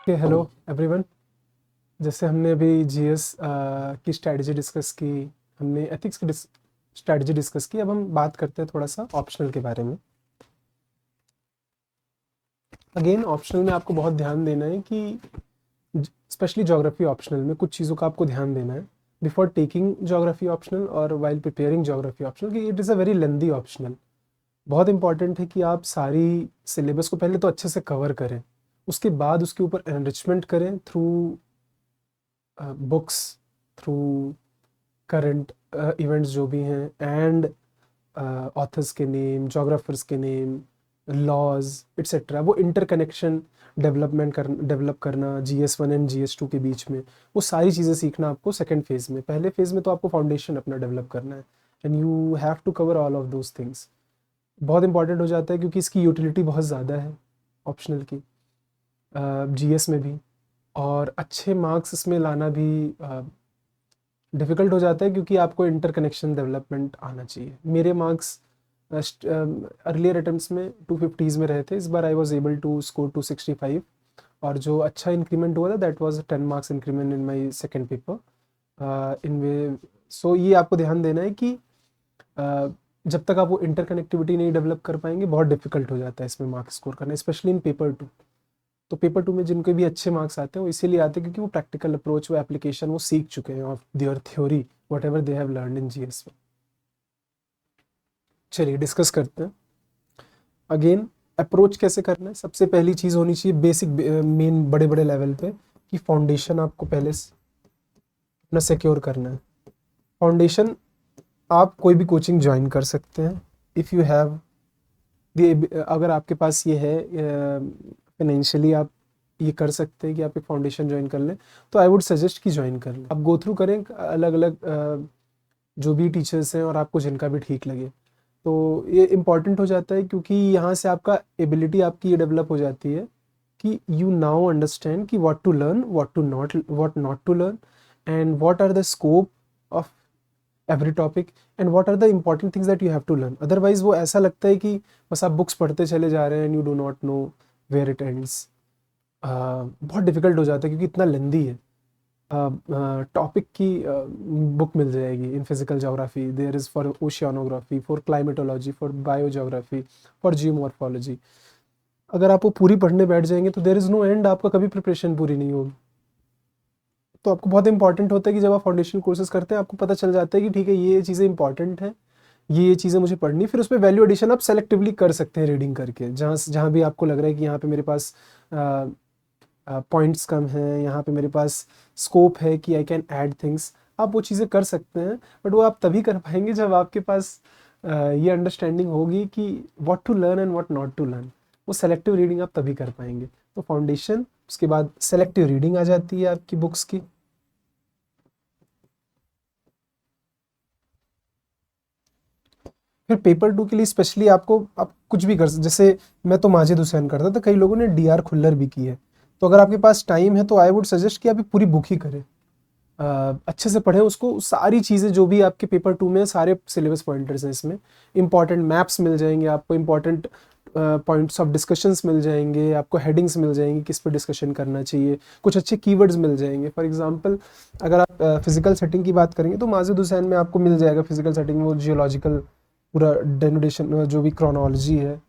Okay, hello everyone. जैसे हमने अभी जीएस की स्ट्रैटेजी डिस्कस की, हमने एथिक्स की स्ट्रैटेजी डिस्कस की। अब हम बात करते हैं थोड़ा सा ऑप्शनल के बारे में। अगेन ऑप्शनल में आपको बहुत ध्यान देना है कि स्पेशली ज्योग्राफी ऑप्शनल में कुछ चीज़ों का आपको ध्यान देना है बिफोर टेकिंग ज्योग्राफी ऑप्शनल और वाइल प्रिपेयरिंग ज्योग्राफी ऑप्शनल, कि it is a very lengthy optional. बहुत इंपॉर्टेंट है कि आप सारी सिलेबस को पहले तो अच्छे से कवर करें, उसके बाद उसके ऊपर एनरिचमेंट करें through books, through current events जो भी हैं, एंड ऑथर्स के नेम, जोग्राफर्स के नेम, लॉज एट्सेट्रा। वो इंटरकनेक्शन डेवलप करना GS1 एंड GS2 के बीच में, वो सारी चीज़ें सीखना आपको सेकेंड फेज़ में। पहले फेज़ में तो आपको फाउंडेशन अपना डेवलप करना है, and you have to cover all of those things. बहुत इंपॉर्टेंट हो जाता है क्योंकि इसकी यूटिलिटी बहुत ज़्यादा है ऑप्शनल की, GS में भी। और अच्छे मार्क्स इसमें लाना भी डिफ़िकल्ट हो जाता है क्योंकि आपको इंटरकनेक्शन डेवलपमेंट आना चाहिए। मेरे मार्क्स अर्लियर अटेम्प्ट्स में 250s में रहे थे, इस बार I was able to score 265, और जो अच्छा इंक्रीमेंट हुआ था that was 10 marks increment in my second paper anyway. So ये आपको ध्यान देना है कि जब तक आप वो इंटरकनेक्टिविटी नहीं डेवलप कर पाएंगे, बहुत डिफिकल्ट हो जाता है इसमें मार्क्स स्कोर करना, स्पेशली इन पेपर 2। तो पेपर 2 में जिनके भी अच्छे मार्क्स आते हैं वो इसीलिए आते हैं क्योंकि वो प्रैक्टिकल अप्रोच, वो एप्लीकेशन वो सीख चुके हैं of their theory what ever they have learn in GS में। चलिए डिस्कस करते हैं। अगेन अप्रोच कैसे करना है, सबसे पहली चीज़ होनी चाहिए बेसिक मेन बड़े बड़े लेवल पे, कि फाउंडेशन आपको पहले अपना सिक्योर करना है। फाउंडेशन आप कोई भी कोचिंग ज्वाइन कर सकते हैं इफ़ यू हैव, अगर आपके पास ये है फाइनेंशियली, आप ये कर सकते हैं कि आप एक फाउंडेशन ज्वाइन कर लें, तो आई वुड सजेस्ट कि ज्वाइन कर लें। आप गो थ्रू करें अलग अलग जो भी टीचर्स हैं और आपको जिनका भी ठीक लगे। तो ये इम्पॉर्टेंट हो जाता है क्योंकि यहाँ से आपका एबिलिटी आपकी ये डेवलप हो जाती है कि यू नाउ अंडरस्टैंड कि what to learn, what not to learn, and what are the scope of every topic, and what are the important things that you have to learn. Otherwise वो ऐसा लगता है कि बस आप बुक्स पढ़ते चले जा रहे हैं and you do not know where it ends. बहुत डिफिकल्ट हो जाता है क्योंकि इतना लेंदी है। टॉपिक की बुक मिल जाएगी in physical geography, there is for oceanography, for climatology, for biogeography, for geomorphology. अगर आप वो पूरी पढ़ने बैठ जाएंगे तो देयर इज़ नो एंड, आपका कभी प्रिपरेशन पूरी नहीं होगी। तो आपको बहुत इंपॉर्टेंट होता है कि जब आप फाउंडेशन कोर्सेज करते हैं आपको पता चल जाता है कि ठीक है ये चीज़ें इंपॉर्टेंट हैं, ये चीज़ें मुझे पढ़नी। फिर उस पर वैल्यू एडिशन आप सेलेक्टिवली कर सकते हैं रीडिंग करके, जहाँ जहाँ भी आपको लग रहा है कि यहाँ पे मेरे पास पॉइंट्स कम हैं, यहाँ पे मेरे पास स्कोप है कि आई कैन ऐड थिंग्स, आप वो चीज़ें कर सकते हैं। बट वो आप तभी कर पाएंगे जब आपके पास ये अंडरस्टैंडिंग होगी कि what to learn and what not to learn. वो सेलेक्टिव रीडिंग आप तभी कर पाएंगे। तो फाउंडेशन, उसके बाद सेलेक्टिव रीडिंग आ जाती है आपकी बुक्स की। फिर पेपर 2 के लिए स्पेशली आपको, आप कुछ भी कर, जैसे मैं तो माजिद हुसैन करता था, कई लोगों ने DR खुल्लर भी की है। तो अगर आपके पास टाइम है तो आई वुड सजेस्ट कि आप एक पूरी बुक ही करें, अच्छे से पढ़ें उसको। सारी चीज़ें जो भी आपके पेपर 2 में, सारे सिलेबस पॉइंटर्स हैं इसमें। इंपॉर्टेंट मैप्स मिल जाएंगे आपको, इंपॉर्टेंट पॉइंट्स ऑफ डिस्कशंस मिल जाएंगे आपको, हेडिंग्स मिल जाएंगी किस पे डिस्कशन करना चाहिए, कुछ अच्छे कीवर्ड्स मिल जाएंगे। फॉर एग्जांपल अगर आप फिजिकल सेटिंग की बात करेंगे तो माजिद हुसैन में आपको मिल जाएगा फिजिकल सेटिंग, वो जियोलॉजिकल पूरा डेनोटेशन, जो भी क्रोनोलॉजी है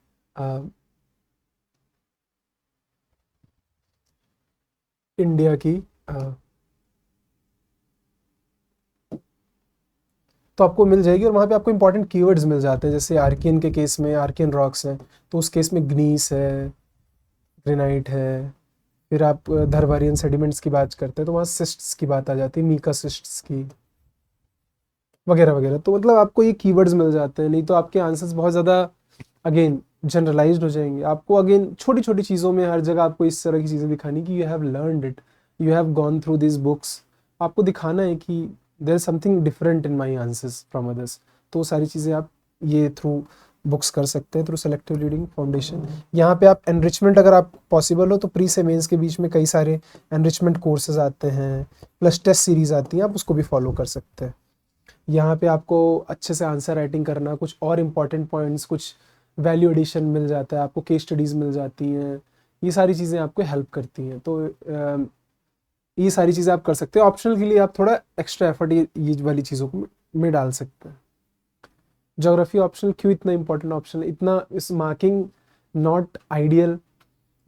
इंडिया की, तो आपको मिल जाएगी। और वहाँ पे आपको इंपॉर्टेंट कीवर्ड्स मिल जाते हैं, जैसे आर्कियन के केस में आर्कियन रॉक्स हैं, तो उस केस में ग्नीस है, ग्रेनाइट है। फिर आप धरवारियन सेडिमेंट्स की बात करते हैं तो वहाँ सिस्ट्स की बात आ जाती है, मीका सिस्ट्स की, वगैरह वगैरह। तो मतलब आपको ये कीवर्ड्स मिल जाते हैं, नहीं तो आपके आंसर्स बहुत ज़्यादा अगेन जनरलाइज्ड हो जाएंगे। आपको अगेन छोटी छोटी चीज़ों में हर जगह आपको इस तरह की चीज़ें दिखानी कि you have learned it, you have gone through this books. आपको दिखाना है कि there is something different in my answers from others. तो वो सारी चीज़ें आप ये थ्रू बुक्स कर सकते हैं, थ्रू सेलेक्टिव रीडिंग फाउंडेशन। यहाँ पे आप एनरिचमेंट, अगर आप पॉसिबल हो तो प्री से मेंस के बीच में कई सारे एनरिचमेंट कोर्सेज आते हैं, प्लस टेस्ट सीरीज आती हैं, आप उसको भी फॉलो कर सकते हैं। यहाँ पे आपको अच्छे से आंसर राइटिंग करना, कुछ और इम्पॉर्टेंट पॉइंट्स, कुछ वैल्यू एडिशन मिल जाता है आपको, केस स्टडीज़ मिल जाती हैं, ये सारी चीज़ें आपको हेल्प करती हैं। तो ये सारी चीज़ें आप कर सकते हो। ऑप्शनल के लिए आप थोड़ा एक्स्ट्रा एफर्ट ये वाली चीज़ों को में डाल सकते हैं। ज्योग्राफी ऑप्शनल क्यों इतना इंपॉर्टेंट ऑप्शन है, इतना इस मार्किंग नॉट आइडियल,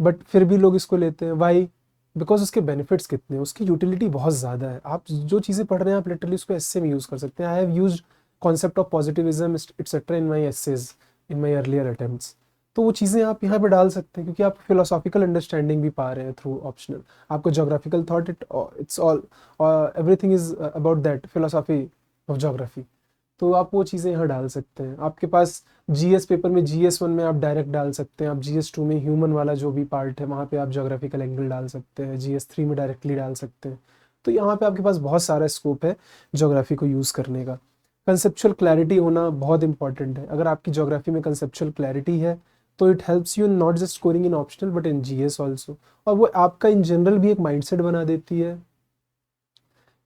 बट फिर भी लोग इसको लेते हैं। वाई? बिकॉज उसके बेनिफिट्स कितने हैं, उसकी यूटिलिटी बहुत ज़्यादा है। आप जो चीज़ें पढ़ रहे हैं आप लिटरली उसको एस्से में यूज़ कर सकते हैं। I have used concept of positivism etcetera in my essays in my earlier attempts. तो वो चीज़ें आप यहाँ पे डाल सकते हैं क्योंकि आप फिलोसॉफिकल अंडरस्टैंडिंग भी पा रहे हैं थ्रू ऑप्शनल। आपको geographical thought it's all everything is about that philosophy of geography. तो आप वो चीज़ें यहाँ डाल सकते हैं। आपके पास जीएस पेपर में GS1 में आप डायरेक्ट डाल सकते हैं, आप GS2 में ह्यूमन वाला जो भी पार्ट है वहाँ पे आप जोग्राफिकल एंगल डाल सकते हैं, GS3 में डायरेक्टली डाल सकते हैं। तो यहाँ पे आपके पास बहुत सारा स्कोप है जोग्राफी को यूज़ करने का। कंसेप्चुअल क्लैरिटी होना बहुत इंपॉर्टेंट है। अगर आपकी जोग्राफी में कंसेप्चुअल क्लैरिटी है तो it helps you not just scoring in optional but in GS also. और वो आपका इन जनरल भी एक माइंडसेट बना देती है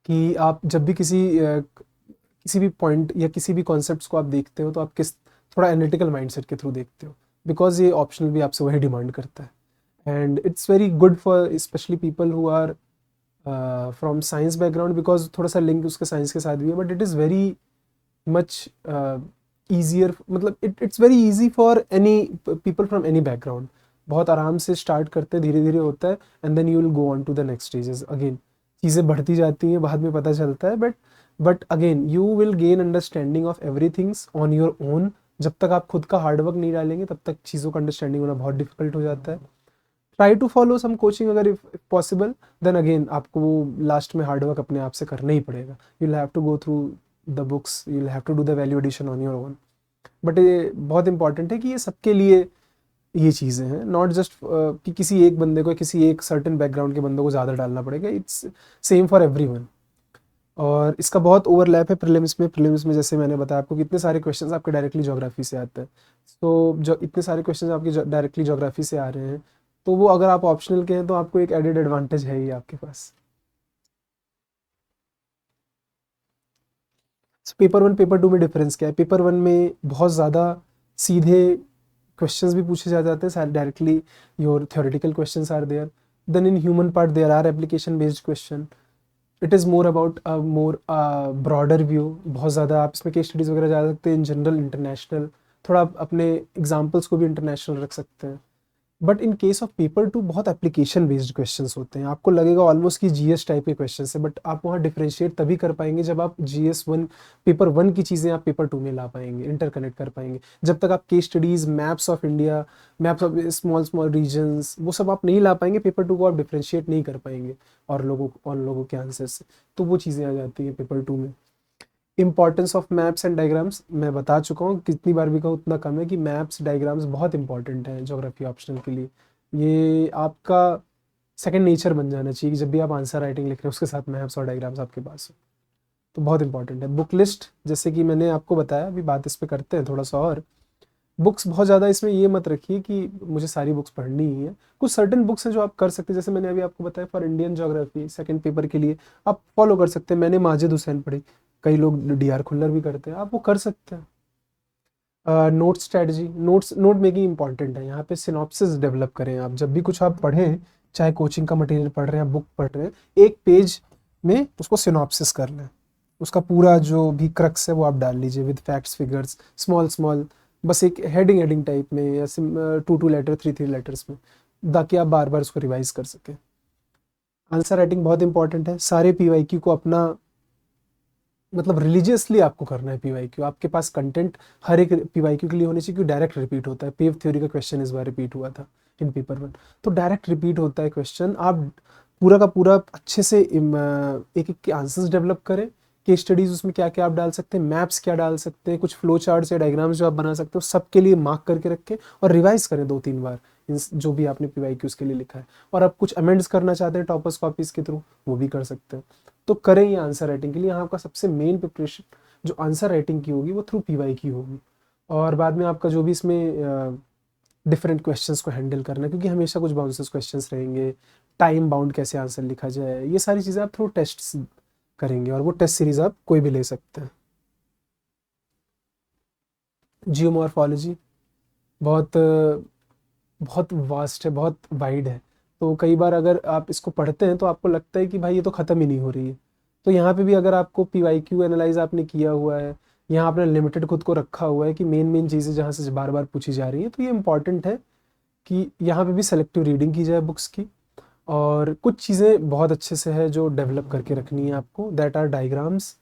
कि आप जब भी किसी भी पॉइंट या किसी भी कॉन्सेप्ट्स को आप देखते हो तो आप किस थोड़ा एनालिटिकल माइंडसेट के थ्रू देखते हो, बिकॉज ये ऑप्शनल भी आपसे वही डिमांड करता है। And it's very good for specially people who are from science background, because थोड़ा सा लिंक उसके साइंस के साथ भी है, but it is very much easier, मतलब it's very easy for any people from any background. बहुत आराम से स्टार्ट करते हैं, धीरे धीरे होता है, and then you will go on to the next stages. Again चीज़ें बढ़ती जाती हैं, बाद में पता चलता है, but again you will gain understanding of everythings on your own. जब तक आप खुद का हार्डवर्क नहीं डालेंगे तब तक चीज़ों का अंडरस्टैंडिंग होना बहुत डिफिकल्ट हो जाता है। Try to follow some coaching अगर इफ पॉसिबल, देन अगेन आपको लास्ट में हार्डवर्क अपने आप से करना ही पड़ेगा। You will have to go through the books, you will have to do the value addition on your own. But ये बहुत इंपॉर्टेंट है कि ये सबके लिए ये चीज़ें हैं, नॉट जस्ट कि किसी एक बंदे को, किसी एक सर्टेन बैकग्राउंड के बंदों को ज़्यादा डालना पड़ेगा। It's same for everyone. और इसका बहुत ओवरलैप है प्रीलिम्स में। प्रीलिम्स में जैसे मैंने बताया आपको, कितने सारे क्वेश्चंस आपके डायरेक्टली ज्योग्राफी से आते हैं। तो जो इतने सारे क्वेश्चंस आपके डायरेक्टली ज्योग्राफी से आ रहे हैं, तो वो अगर आप ऑप्शनल के हैं तो आपको एक एडेड एडवांटेज है ही आपके पास। पेपर 1 पेपर 2 में डिफरेंस क्या है? पेपर 1 में बहुत ज़्यादा सीधे क्वेश्चंस भी पूछे जा जाते हैं, सारे directly your theoretical questions are there. Then in human part there are application based question. It is more about more broader view. बहुत ज़्यादा आप इसमें केस स्टडीज़ वगैरह जा सकते हैं, इन जनरल इंटरनेशनल, थोड़ा आप अपने एग्जाम्पल्स को भी इंटरनेशनल रख सकते हैं। But in case of paper 2 बहुत एप्लीकेशन बेस्ड क्वेश्चंस होते हैं। आपको लगेगा ऑलमोस्ट कि GS टाइप के क्वेश्चंस है, बट आप वहाँ डिफरेंशिएट तभी कर पाएंगे जब आप GS1 पेपर 1 की चीज़ें आप पेपर 2 में ला पाएंगे, इंटरकनेक्ट कर पाएंगे। जब तक आप case studies, maps of India, maps of small small regions, वो सब आप नहीं ला पाएंगे, पेपर 2 को आप डिफरेंशिएट नहीं कर पाएंगे और लोगों के आंसर से। तो वो चीज़ें आ जाती हैं पेपर 2 में। Importance of maps and diagrams मैं बता चुका हूँ, कितनी बार भी कहूँ उतना कम है, कि मैप्स डायग्राम्स बहुत इंपॉर्टेंट है ज्योग्राफी ऑप्शनल के लिए। ये आपका सेकंड नेचर बन जाना चाहिए कि जब भी आप आंसर राइटिंग लिख रहे हैं उसके साथ मैप्स और डायग्राम्स आपके पास हो, तो बहुत इंपॉर्टेंट है। बुक लिस्ट, जैसे कि मैंने आपको बताया, अभी बात इस पर करते हैं थोड़ा सा और। बुक्स बहुत ज़्यादा इसमें ये मत रखिए कि मुझे सारी बुक्स पढ़नी ही है। कुछ सर्टेन बुक्स हैं जो आप कर सकते हैं, जैसे मैंने अभी आपको बताया for Indian geography second paper के लिए आप फॉलो कर सकते हैं। मैंने माजिद हुसैन पढ़ी, कई लोग DR खुल्लर भी करते हैं, आप वो कर सकते हैं। Note strategy, note making important है। यहाँ पे सिनॉप्सिस डेवलप करें आप, जब भी कुछ आप पढ़ें, चाहे कोचिंग का मटेरियल पढ़ रहे हैं, बुक पढ़ रहे हैं, एक पेज में उसको सिनॉप्सिस कर लें। उसका पूरा जो भी क्रक्स है वो आप डाल लीजिए with facts figures, small small, बस एक हेडिंग टाइप में, या 2 लेटर 3 लेटर्स में, ताकि आप बार बार उसको रिवाइज कर सकें। आंसर राइटिंग बहुत इंपॉर्टेंट है। सारे PYQ को अपना मतलब रिलीजियसली आपको करना है। PYQ आपके पास कंटेंट हर एक PYQ के लिए होनी चाहिए, क्योंकि डायरेक्ट रिपीट होता है। पेव थ्योरी का क्वेश्चन इस बार रिपीट हुआ था इन पेपर 1, तो डायरेक्ट रिपीट होता है क्वेश्चन। आप पूरा का पूरा अच्छे से एक एक के आंसर्स डेवलप करें। केस स्टडीज उसमें क्या क्या आप डाल सकते हैं, मैप्स क्या डाल सकते हैं, कुछ फ्लो चार्ट्स या डायग्राम्स जो आप बना सकते हो, सबके लिए मार्क करके रखें और रिवाइज करें 2-3 बार जो भी आपने PYQs के लिए लिखा है। और आप कुछ अमेंड्स करना चाहते हैं टॉपर्स कॉपीज के थ्रू, वो भी कर सकते हैं। तो करें ये आंसर राइटिंग के लिए। यहाँ आपका सबसे मेन प्रिपरेशन जो आंसर राइटिंग की होगी वो थ्रू PYQ होगी, और बाद में आपका जो भी इसमें डिफरेंट क्वेश्चंस को हैंडल करना है, क्योंकि हमेशा कुछ बाउंसेस क्वेश्चंस रहेंगे, टाइम बाउंड कैसे आंसर लिखा जाए, ये सारी चीज़ें आप थ्रू टेस्ट करेंगे, और वो टेस्ट सीरीज आप कोई भी ले सकते हैं। जियोमॉर्फोलॉजी बहुत बहुत वास्ट है, बहुत वाइड है। तो कई बार अगर आप इसको पढ़ते हैं तो आपको लगता है कि भाई ये तो ख़त्म ही नहीं हो रही है। तो यहाँ पे भी अगर आपको PYQ एनालाइज आपने किया हुआ है, यहाँ आपने लिमिटेड खुद को रखा हुआ है कि मेन मेन चीज़ें जहाँ से बार बार पूछी जा रही हैं, तो ये इंपॉर्टेंट है कि यहाँ पे भी सेलेक्टिव रीडिंग की जाए बुक्स की। और कुछ चीज़ें बहुत अच्छे से है जो डेवलप करके रखनी है आपको, दैट आर डायग्राम्स।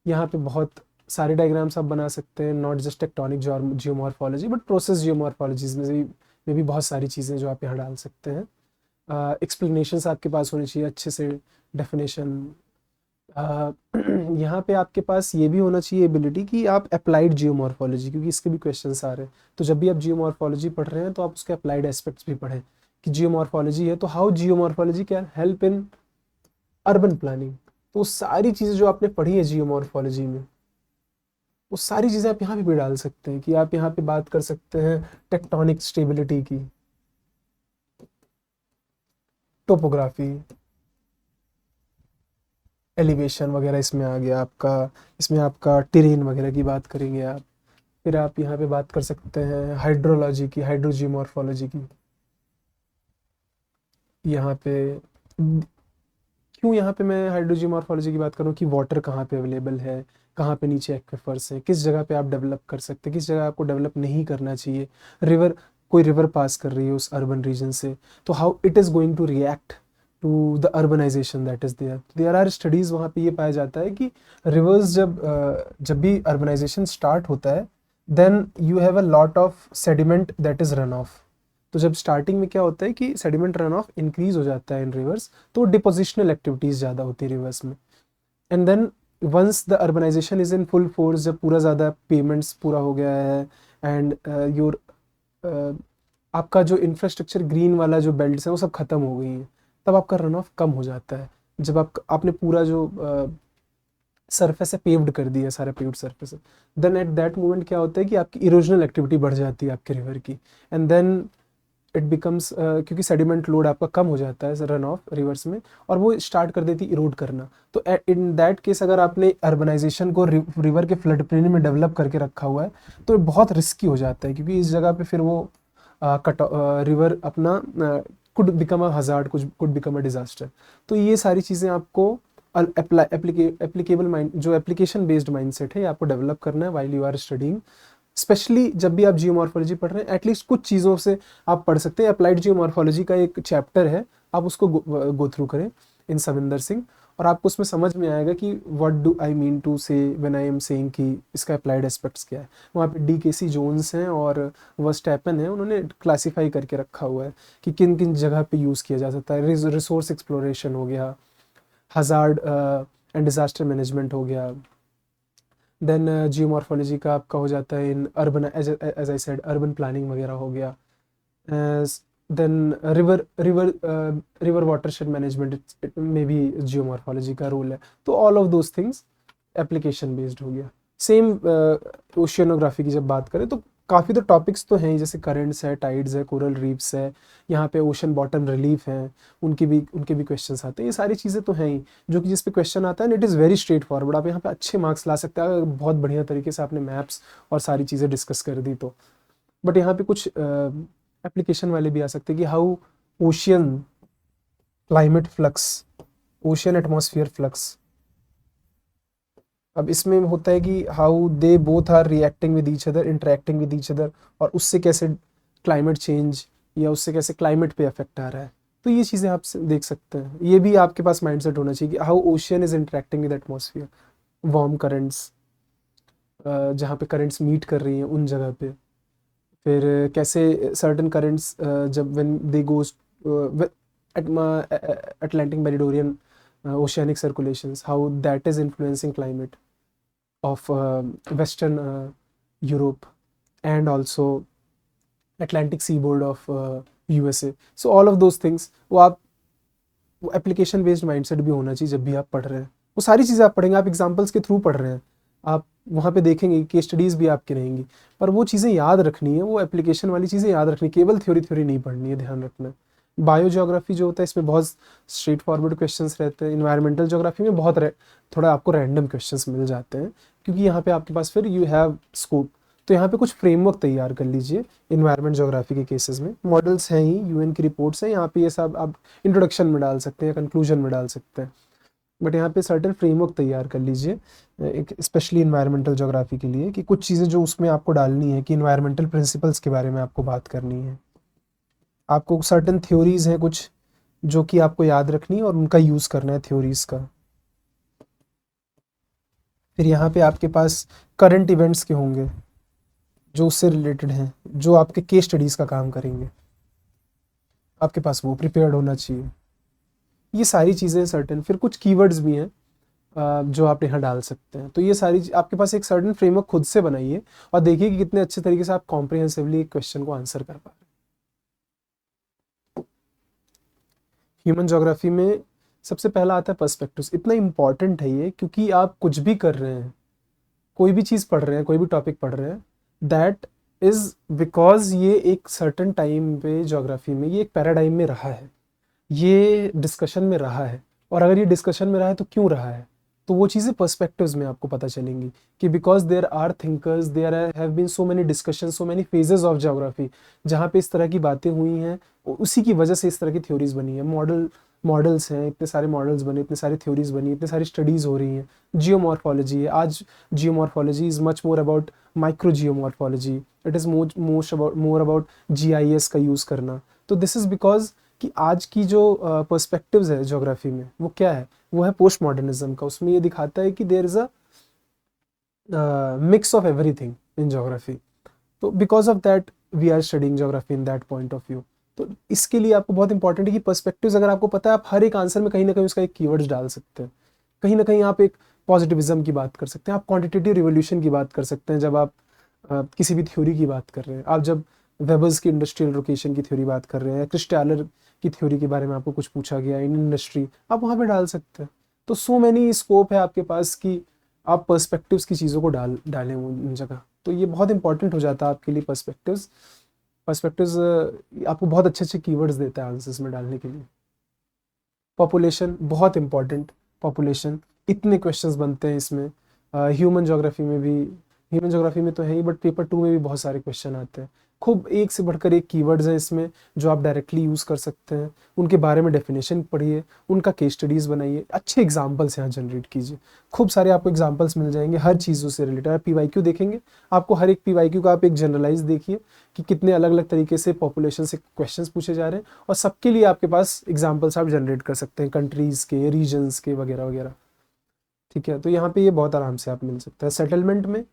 यहाँ पे बहुत सारे डायग्राम्स आप बना सकते हैं, not just tectonic geomorphology but process geomorphologies में भी बहुत सारी चीज़ें जो आप यहाँ डाल सकते हैं। एक्सप्लेनेशंस आपके पास होनी चाहिए अच्छे से, डेफिनेशन। यहाँ पे आपके पास ये भी होना चाहिए एबिलिटी कि आप अप्लाइड जियोमॉर्फोलॉजी, क्योंकि इसके भी क्वेश्चंस आ रहे हैं। तो जब भी आप जियोमॉर्फोलॉजी पढ़ रहे हैं तो आप उसके अप्लाइड एस्पेक्ट्स भी पढ़ें कि जियोमॉर्फोलॉजी है तो how geomorphology can help in urban planning. तो सारी चीज़ें जो आपने पढ़ी है जियोमॉर्फोलॉजी में, वो सारी चीज़ें आप यहाँ पे भी डाल सकते हैं कि आप यहाँ पे बात कर सकते हैं टेक्टोनिक स्टेबिलिटी की, टोपोग्राफी, एलिवेशन वगैरह इसमें आ गया आपका। इसमें आपका टेरेन वगैरह की बात करेंगे आप। फिर आप यहाँ पे बात कर सकते हैं हाइड्रोलॉजी की, हाइड्रोजियोमॉर्फोलॉजी की। यहाँ पे क्यों यहाँ पे मैं हाइड्रोजियोमॉर्फोलॉजी की बात करूँ कि वाटर कहाँ पे अवेलेबल है, कहाँ पे नीचे एक्विफर्स हैं, किस जगह पे आप डेवलप कर सकते हैं, किस जगह आपको डेवलप नहीं करना चाहिए। रिवर, कोई रिवर पास कर रही है उस अर्बन रीजन से, तो how it is going to react to the urbanisation that is there are studies. वहाँ पे ये पाया जाता है कि रिवर्स जब भी अर्बनाइजेशन स्टार्ट होता है, then you have a lot of sediment that is run off. तो जब स्टार्टिंग में क्या होता है कि सेडिमेंट रन ऑफ इंक्रीज हो जाता है इन रिवर्स, तो डिपोजिशनल एक्टिविटीज़ ज़्यादा होती है रिवर्स में। And then once the urbanisation is in full force, जब पूरा ज़्यादा पेमेंट्स पूरा हो गया है एंड योर आपका जो इंफ्रास्ट्रक्चर ग्रीन वाला जो बेल्ट्स है वो सब खत्म हो गई है, तब आपका रन ऑफ कम हो जाता है। जब आपने पूरा जो सरफेस है पेव्ड कर दिया, सारा पेव्ड सरफेस है, देन एट दैट मोमेंट क्या होता है कि आपकी इरोजनल एक्टिविटी बढ़ जाती है आपके रिवर की। एंड देन इट बिकम्स क्योंकि सेडिमेंट लोड आपका कम हो जाता है रन ऑफ रिवर्स में, और वो स्टार्ट कर देती है इरोड करना। तो इन दैट केस अगर आपने अर्बनाइजेशन को रिवर के फ्लड प्लेन में डेवलप करके रखा हुआ है तो बहुत रिस्की हो जाता है, क्योंकि इस जगह पे फिर वो रिवर अपना could become a hazard, could become a disaster. तो ये सारी चीज़ें आपको एप्लीकेबल माइंड, जो एप्लीकेशन बेस्ड माइंडसेट है, ये आपको डेवलप करना है while you are studying. Especially जब भी आप जियोमॉर्फोलॉजी पढ़ रहे हैं, एटलीस्ट कुछ चीज़ों से आप पढ़ सकते हैं। अप्लाइड जियोमॉर्फोलॉजी का एक चैप्टर है, आप उसको गो थ्रू करें इन सविंदर सिंह, और आपको उसमें समझ में आएगा कि what do I mean to say when I am saying कि इसका अप्लाइड एस्पेक्ट्स क्या है। वहाँ पे DKC जोन्स हैं और वर्स्टैपन है, उन्होंने क्लासीफाई करके रखा हुआ है कि किन किन जगह पे यूज़ किया जा सकता है। रिसोर्स एक्सप्लोरेशन हो गया, हजार्ड एंड डिजास्टर मैनेजमेंट हो गया। देन जियोमॉर्फोलॉजी का आपका हो जाता है in urban, as I said urban planning वगैरह हो गया। देन रिवर वाटरशेड मैनेजमेंट में भी जियोमॉर्फोलॉजी का रोल है। तो all of those things application based हो गया। सेम ओशियनोग्राफी की जब बात करें तो काफ़ी तो टॉपिक्स तो हैं ही, जैसे करेंट्स है, टाइड्स है, कोरल रीफ्स है, यहाँ पे ओशन बॉटम रिलीफ है, उनके भी क्वेश्चंस आते हैं। ये सारी चीज़ें तो हैं ही जो कि जिस पे क्वेश्चन आता है, it is very straight forward. आप यहाँ पे अच्छे मार्क्स ला सकते हैं अगर बहुत बढ़िया तरीके से आपने मैप्स और सारी चीज़ें डिस्कस कर दी तो। बट यहाँ पे कुछ एप्लीकेशन वाले भी आ सकते हैं कि how ocean climate flux, ocean atmosphere flux. अब इसमें होता है कि how they both are reacting with each other, interacting with each other, और उससे कैसे क्लाइमेट चेंज या उससे कैसे क्लाइमेट पे इफेक्ट आ रहा है। तो ये चीज़ें आप देख सकते हैं। ये भी आपके पास माइंडसेट होना चाहिए कि how ocean is interacting with atmosphere, warm currents, जहाँ पे करंट्स मीट कर रही हैं उन जगह पे। फिर कैसे सर्टन करंट्स जब when they goes Atlantic meridional oceanic circulations, how that is influencing climate of Western Europe and also Atlantic seaboard of USA. So all of those things वो एप्लीकेशन बेस्ड माइंडसेट भी होना चाहिए जब भी आप पढ़ रहे हैं। वो सारी चीज़ें आप पढ़ेंगे, आप एग्जांपल्स के थ्रू पढ़ रहे हैं, आप वहाँ पे देखेंगे केस स्टडीज़ भी आपकी रहेंगी, पर वो चीज़ें याद रखनी है, वो एप्लीकेशन वाली चीज़ें याद रखनी, केवल थ्योरी नहीं पढ़नी है, ध्यान रखना है। बायो ज्योग्राफी जो होता है इसमें बहुत स्ट्रेट फॉरवर्ड क्वेश्चंस रहते हैं। इन्वायरमेंटल ज्योग्राफी में थोड़ा आपको रैंडम क्वेश्चंस मिल जाते हैं, क्योंकि यहाँ पे आपके पास फिर यू हैव स्कोप तो यहाँ पे कुछ फ्रेमवर्क तैयार कर लीजिए इन्वायरमेंट ज्योग्राफी के केसेस में। मॉडल्स हैं ही, यूएन की रिपोर्ट्स हैं, यहाँ पे ये सब आप इंट्रोडक्शन में डाल सकते हैं या कंक्लूजन में डाल सकते हैं, बट यहाँ पे सर्टेन फ्रेमवर्क तैयार कर लीजिए एक स्पेशली इन्वायरमेंटल ज्योग्राफी के लिए, कि कुछ चीज़ें जो उसमें आपको डालनी है कि इन्वायरमेंटल प्रिंसिपल्स के बारे में आपको बात करनी है, आपको सर्टेन थ्योरीज हैं कुछ जो कि आपको याद रखनी है और उनका यूज़ करना है थ्योरीज का। फिर यहाँ पे आपके पास करंट इवेंट्स के होंगे जो उससे रिलेटेड हैं, जो आपके केस स्टडीज़ का काम करेंगे, आपके पास वो प्रिपेयर्ड होना चाहिए। ये सारी चीज़ें सर्टेन, फिर कुछ कीवर्ड्स भी हैं जो आप यहाँ डाल सकते हैं। तो ये सारी आपके पास एक सर्टेन फ्रेमवर्क खुद से बनाइए और देखिए कि कितने अच्छे तरीके से आप कॉम्प्रिहेंसिवली क्वेश्चन को आंसर कर पा रहे हैं। ह्यूमन ज्योग्राफी में सबसे पहला आता है पर्सपेक्टिव्स। इतना इंपॉर्टेंट है ये क्योंकि आप कुछ भी कर रहे हैं, कोई भी चीज़ पढ़ रहे हैं, कोई भी टॉपिक पढ़ रहे हैं, दैट इज़ बिकॉज ये एक सर्टन टाइम पे ज्योग्राफी में ये एक पैराडाइम में रहा है, ये डिस्कशन में रहा है, और अगर ये डिस्कशन में रहा है तो क्यों रहा है, तो वो चीज़ें पर्सपेक्टिव्स में आपको पता चलेंगी कि because there are thinkers, there have been so many discussion, so many phases of geography जहाँ पे इस तरह की बातें हुई हैं, उसी की वजह से इस तरह की थ्योरीज बनी है। मॉडल्स हैं, इतने सारे मॉडल्स बने, इतने सारी थ्योरीज बनी, इतने सारी स्टडीज़ हो रही हैं। जियोमॉर्फोलॉजी है आज, geomorphology is much more about micro geomorphology, it is more about GIS का यूज़ करना। तो दिस इज़ बिकॉज कि आज की जो पर्सपेक्टिव्स है ज्योग्राफी में वो क्या है, वो है पोस्ट मॉडर्निज्म का। उसमें ये दिखाता है कि there is a mix of everything in geography, तो because of that we are studying geography in that point of view. तो इसके लिए आपको बहुत इंपॉर्टेंट है कि पर्सपेक्टिव्स अगर आपको पता है, आप हर एक आंसर में कहीं ना कहीं उसका एक कीवर्ड्स डाल सकते हैं। कहीं ना कहीं आप एक पॉजिटिविज्म की बात कर सकते हैं, आप क्वांटिटेटिव रिवोल्यूशन की बात कर सकते हैं जब आप किसी भी थ्योरी की बात कर रहे हैं। आप जब वेबर्स की इंडस्ट्रियल लोकेशन की थ्योरी बात कर रहे हैं, क्रिस्टैलर की थ्योरी के बारे में आपको कुछ पूछा गया इन इंडस्ट्री, आप वहाँ पे डाल सकते हैं। तो सो मैनी स्कोप है आपके पास कि आप पर्सपेक्टिव्स की चीज़ों को डालें उन जगह। तो ये बहुत इंपॉर्टेंट हो जाता है आपके लिए पर्सपेक्टिव्स। आपको बहुत अच्छे अच्छे कीवर्ड्स देता है आंसर्स में डालने के लिए। पॉपुलेशन बहुत इंपॉर्टेंट, पॉपुलेशन इतने क्वेश्चंस बनते हैं इसमें। ह्यूमन ज्योग्राफी में भी, ह्यूमन ज्योग्राफी में तो है ही, बट पेपर 2 में भी बहुत सारे क्वेश्चन आते हैं। खूब एक से बढ़कर एक कीवर्ड्स हैं इसमें जो आप डायरेक्टली यूज़ कर सकते हैं। उनके बारे में डेफिनेशन पढ़िए, उनका केस स्टडीज़ बनाइए, अच्छे एग्जाम्पल्स यहाँ जनरेट कीजिए। खूब सारे आपको एग्जाम्पल्स मिल जाएंगे हर चीज़ों से रिलेटेड। आप पीवाईक्यू देखेंगे, आपको हर एक पीवाईक्यू का आप एक जनरलाइज देखिए कि कितने अलग अलग तरीके से पॉपुलेशन से क्वेश्चंस पूछे जा रहे हैं, और सबके लिए आपके पास एग्जाम्पल्स आप जनरेट कर सकते हैं, कंट्रीज़ के, रीजन्स के वगैरह वगैरह। ठीक है, तो यहाँ पे ये बहुत आराम से आप मिल सकता है। सेटलमेंट में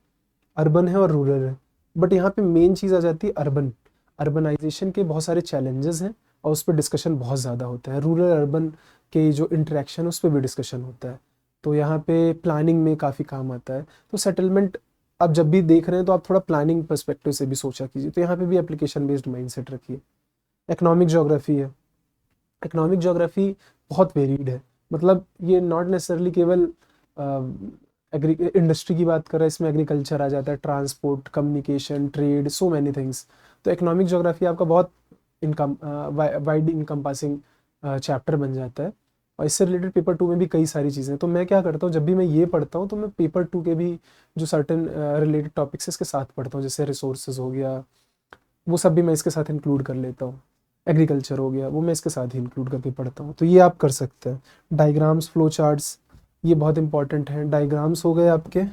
अर्बन है और रूरल है, बट यहाँ पे मेन चीज़ आ जाती है अर्बन। अर्बनाइजेशन के बहुत सारे चैलेंजेस हैं और उस पर डिस्कशन बहुत ज़्यादा होता है। रूरल अर्बन के जो इंटरेक्शन है उस पर भी डिस्कशन होता है, तो यहाँ पे प्लानिंग में काफ़ी काम आता है। तो सेटलमेंट आप जब भी देख रहे हैं तो आप थोड़ा प्लानिंग पर्सपेक्टिव से भी सोचा कीजिए, तो यहाँ पे भी एप्लीकेशन बेस्ड माइंडसेट रखिए। इकोनॉमिक ज्योग्राफी है, इकोनॉमिक ज्योग्राफी बहुत वेरीड है, मतलब ये नॉट नेसेसरली केवल इंडस्ट्री की बात कर रहा है, इसमें एग्रीकल्चर आ जाता है, transport, communication, trade, so many things. तो इकोनॉमिक ज्योग्राफी आपका बहुत वाइड इनकम्पासिंग चैप्टर बन जाता है, और इससे रिलेटेड पेपर 2 में भी कई सारी चीज़ें। तो मैं क्या करता हूँ, जब भी मैं ये पढ़ता हूँ तो मैं पेपर 2 के भी जो सर्टन रिलेटेड टॉपिक्स इसके साथ पढ़ता हूँ, जैसे रिसोर्सेज हो गया, वो सब भी मैं इसके साथ इंक्लूड कर लेता हूँ। एग्रीकल्चर हो गया, वो मैं इसके साथ ही इंक्लूड करके पढ़ता हूँ, तो ये आप कर सकते हैं। डायग्राम्स, फ्लो चार्ट्स, ये बहुत इंपॉर्टेंट हैं। डायग्राम्स हो गए आपके,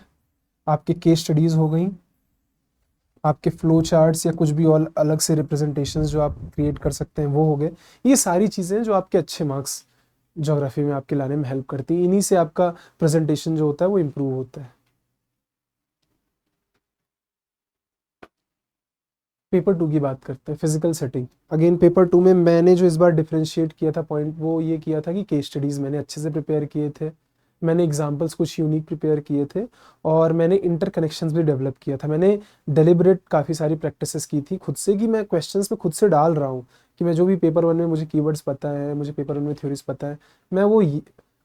आपके केस स्टडीज़ हो गई, आपके फ्लो चार्ट्स या कुछ भी और अलग से रिप्रेजेंटेशंस जो आप क्रिएट कर सकते हैं वो हो गए। ये सारी चीज़ें जो आपके अच्छे मार्क्स ज्योग्राफी में आपके लाने में हेल्प करती हैं, इन्हीं से आपका प्रेजेंटेशन जो होता है वो इम्प्रूव होता है। पेपर 2 की बात करते हैं, फिजिकल सेटिंग। अगेन पेपर 2 में मैंने जो इस बार डिफरेंशिएट किया था पॉइंट, वो ये किया था कि केस स्टडीज़ मैंने अच्छे से प्रिपेयर किए थे, मैंने एग्जाम्पल्स कुछ यूनिक प्रिपेयर किए थे, और मैंने इंटरकनेक्शंस भी डेवलप किया था। मैंने डेलिबरेट काफ़ी सारी प्रैक्टिसेस की थी खुद से, कि मैं क्वेश्चंस में खुद से डाल रहा हूँ कि मैं जो भी पेपर 1 में मुझे कीवर्ड्स पता है, मुझे पेपर 1 में थ्योरीज पता है, मैं वो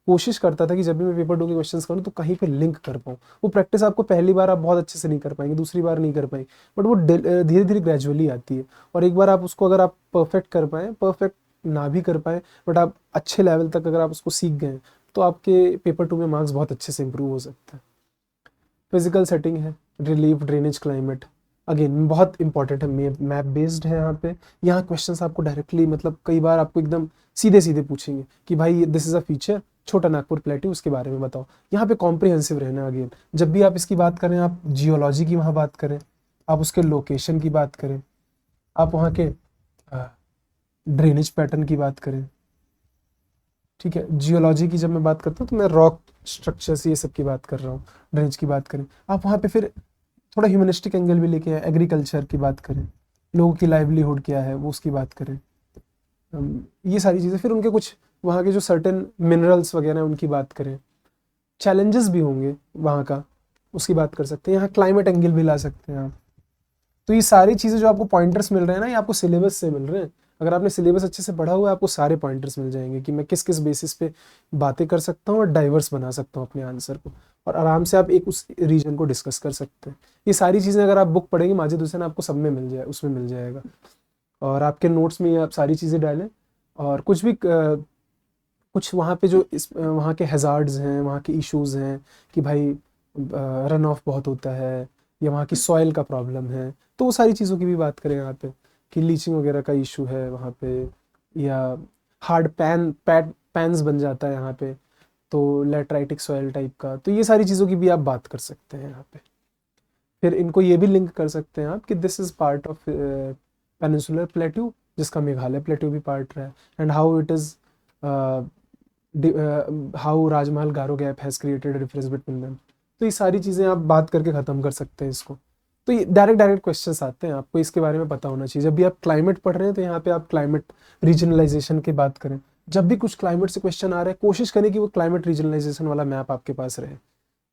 कोशिश करता था कि जब भी मैं पेपर 2 के क्वेश्चंस करूँ तो कहीं पे लिंक कर पाऊँ। वो प्रैक्टिस आपको पहली बार आप बहुत अच्छे से नहीं कर पाएंगे, दूसरी बार नहीं कर पाएंगे, बट वो धीरे धीरे ग्रेजुअली आती है, और एक बार आप उसको अगर आप परफेक्ट कर पाएँ, परफेक्ट ना भी कर पाएँ, बट आप अच्छे लेवल तक अगर आप उसको सीख गए तो आपके पेपर 2 में मार्क्स बहुत अच्छे से इंप्रूव हो सकते हैं। फिजिकल सेटिंग है, रिलीफ, ड्रेनेज, क्लाइमेट, अगेन बहुत इंपॉर्टेंट है, मैप बेस्ड है यहाँ पे। यहाँ क्वेश्चंस आपको डायरेक्टली मतलब कई बार आपको एकदम सीधे सीधे पूछेंगे कि भाई दिस इज़ अ फीचर छोटा नागपुर प्लेट्यू, उसके बारे में बताओ। यहाँ पे कॉम्प्रिहेंसिव रहना। अगेन जब भी आप इसकी बात करें, आप जियोलॉजी की वहाँ बात करें, आप उसके लोकेशन की बात करें, आप वहाँ के ड्रेनेज पैटर्न की बात करें, ठीक है। जियोलॉजी की जब मैं बात करता हूँ तो मैं रॉक स्ट्रक्चर्स ये सब की बात कर रहा हूँ। ड्रेनेज की बात करें, आप वहाँ पे फिर थोड़ा ह्यूमनिस्टिक एंगल भी लेके आए, एग्रीकल्चर की बात करें, लोगों की लाइवलीहुड क्या है वो उसकी बात करें। ये सारी चीज़ें, फिर उनके कुछ वहाँ के जो सर्टेन मिनरल्स वगैरह हैं उनकी बात करें। चैलेंजेस भी होंगे वहाँ का, उसकी बात कर सकते हैं। यहाँ क्लाइमेट एंगल भी ला सकते हैं आप। तो ये सारी चीज़ें जो आपको पॉइंटर्स मिल रहे हैं ना, ये आपको सिलेबस से मिल रहे हैं। अगर आपने सिलेबस अच्छे से पढ़ा हुआ है, आपको सारे पॉइंटर्स मिल जाएंगे कि मैं किस किस बेसिस पे बातें कर सकता हूँ और डाइवर्स बना सकता हूँ अपने आंसर को, और आराम से आप एक उस रीजन को डिस्कस कर सकते हैं। ये सारी चीज़ें अगर आप बुक पढ़ेंगे माजिद हुसैन, आपको सब में मिल जाए, उसमें मिल जाएगा। और आपके नोट्स में ये आप सारी चीज़ें डालें, और कुछ भी कुछ वहाँ पे जो इस वहाँ के हैज़ार्ड्स हैं, वहाँ के इश्यूज़ हैं कि भाई रन ऑफ बहुत होता है, या वहाँ की सॉइल का प्रॉब्लम है, तो वो सारी चीज़ों की भी बात करें यहाँ पे कि लीचिंग वगैरह का इशू है वहाँ पे, या हार्ड पैन्स बन जाता है यहाँ पे, तो लेटराइटिक सॉइल टाइप का। तो ये सारी चीज़ों की भी आप बात कर सकते हैं यहाँ पे। फिर इनको ये भी लिंक कर सकते हैं आप कि this is part of peninsular plateau, जिसका मेघालय प्लेट्यू भी पार्ट रहा है, and how it is how Rajmahal Garo gap has created difference between them. तो ये सारी चीज़ें आप बात करके ख़त्म कर सकते हैं इसको। तो ये डायरेक्ट क्वेश्चंस आते हैं, आपको इसके बारे में पता होना चाहिए। जब भी आप क्लाइमेट पढ़ रहे हैं तो यहाँ पे आप क्लाइमेट रीजनलाइजेशन की बात करें। जब भी कुछ क्लाइमेट से क्वेश्चन आ रहा है, कोशिश करें कि वो क्लाइमेट रीजनलाइजेशन वाला मैप आपके पास रहे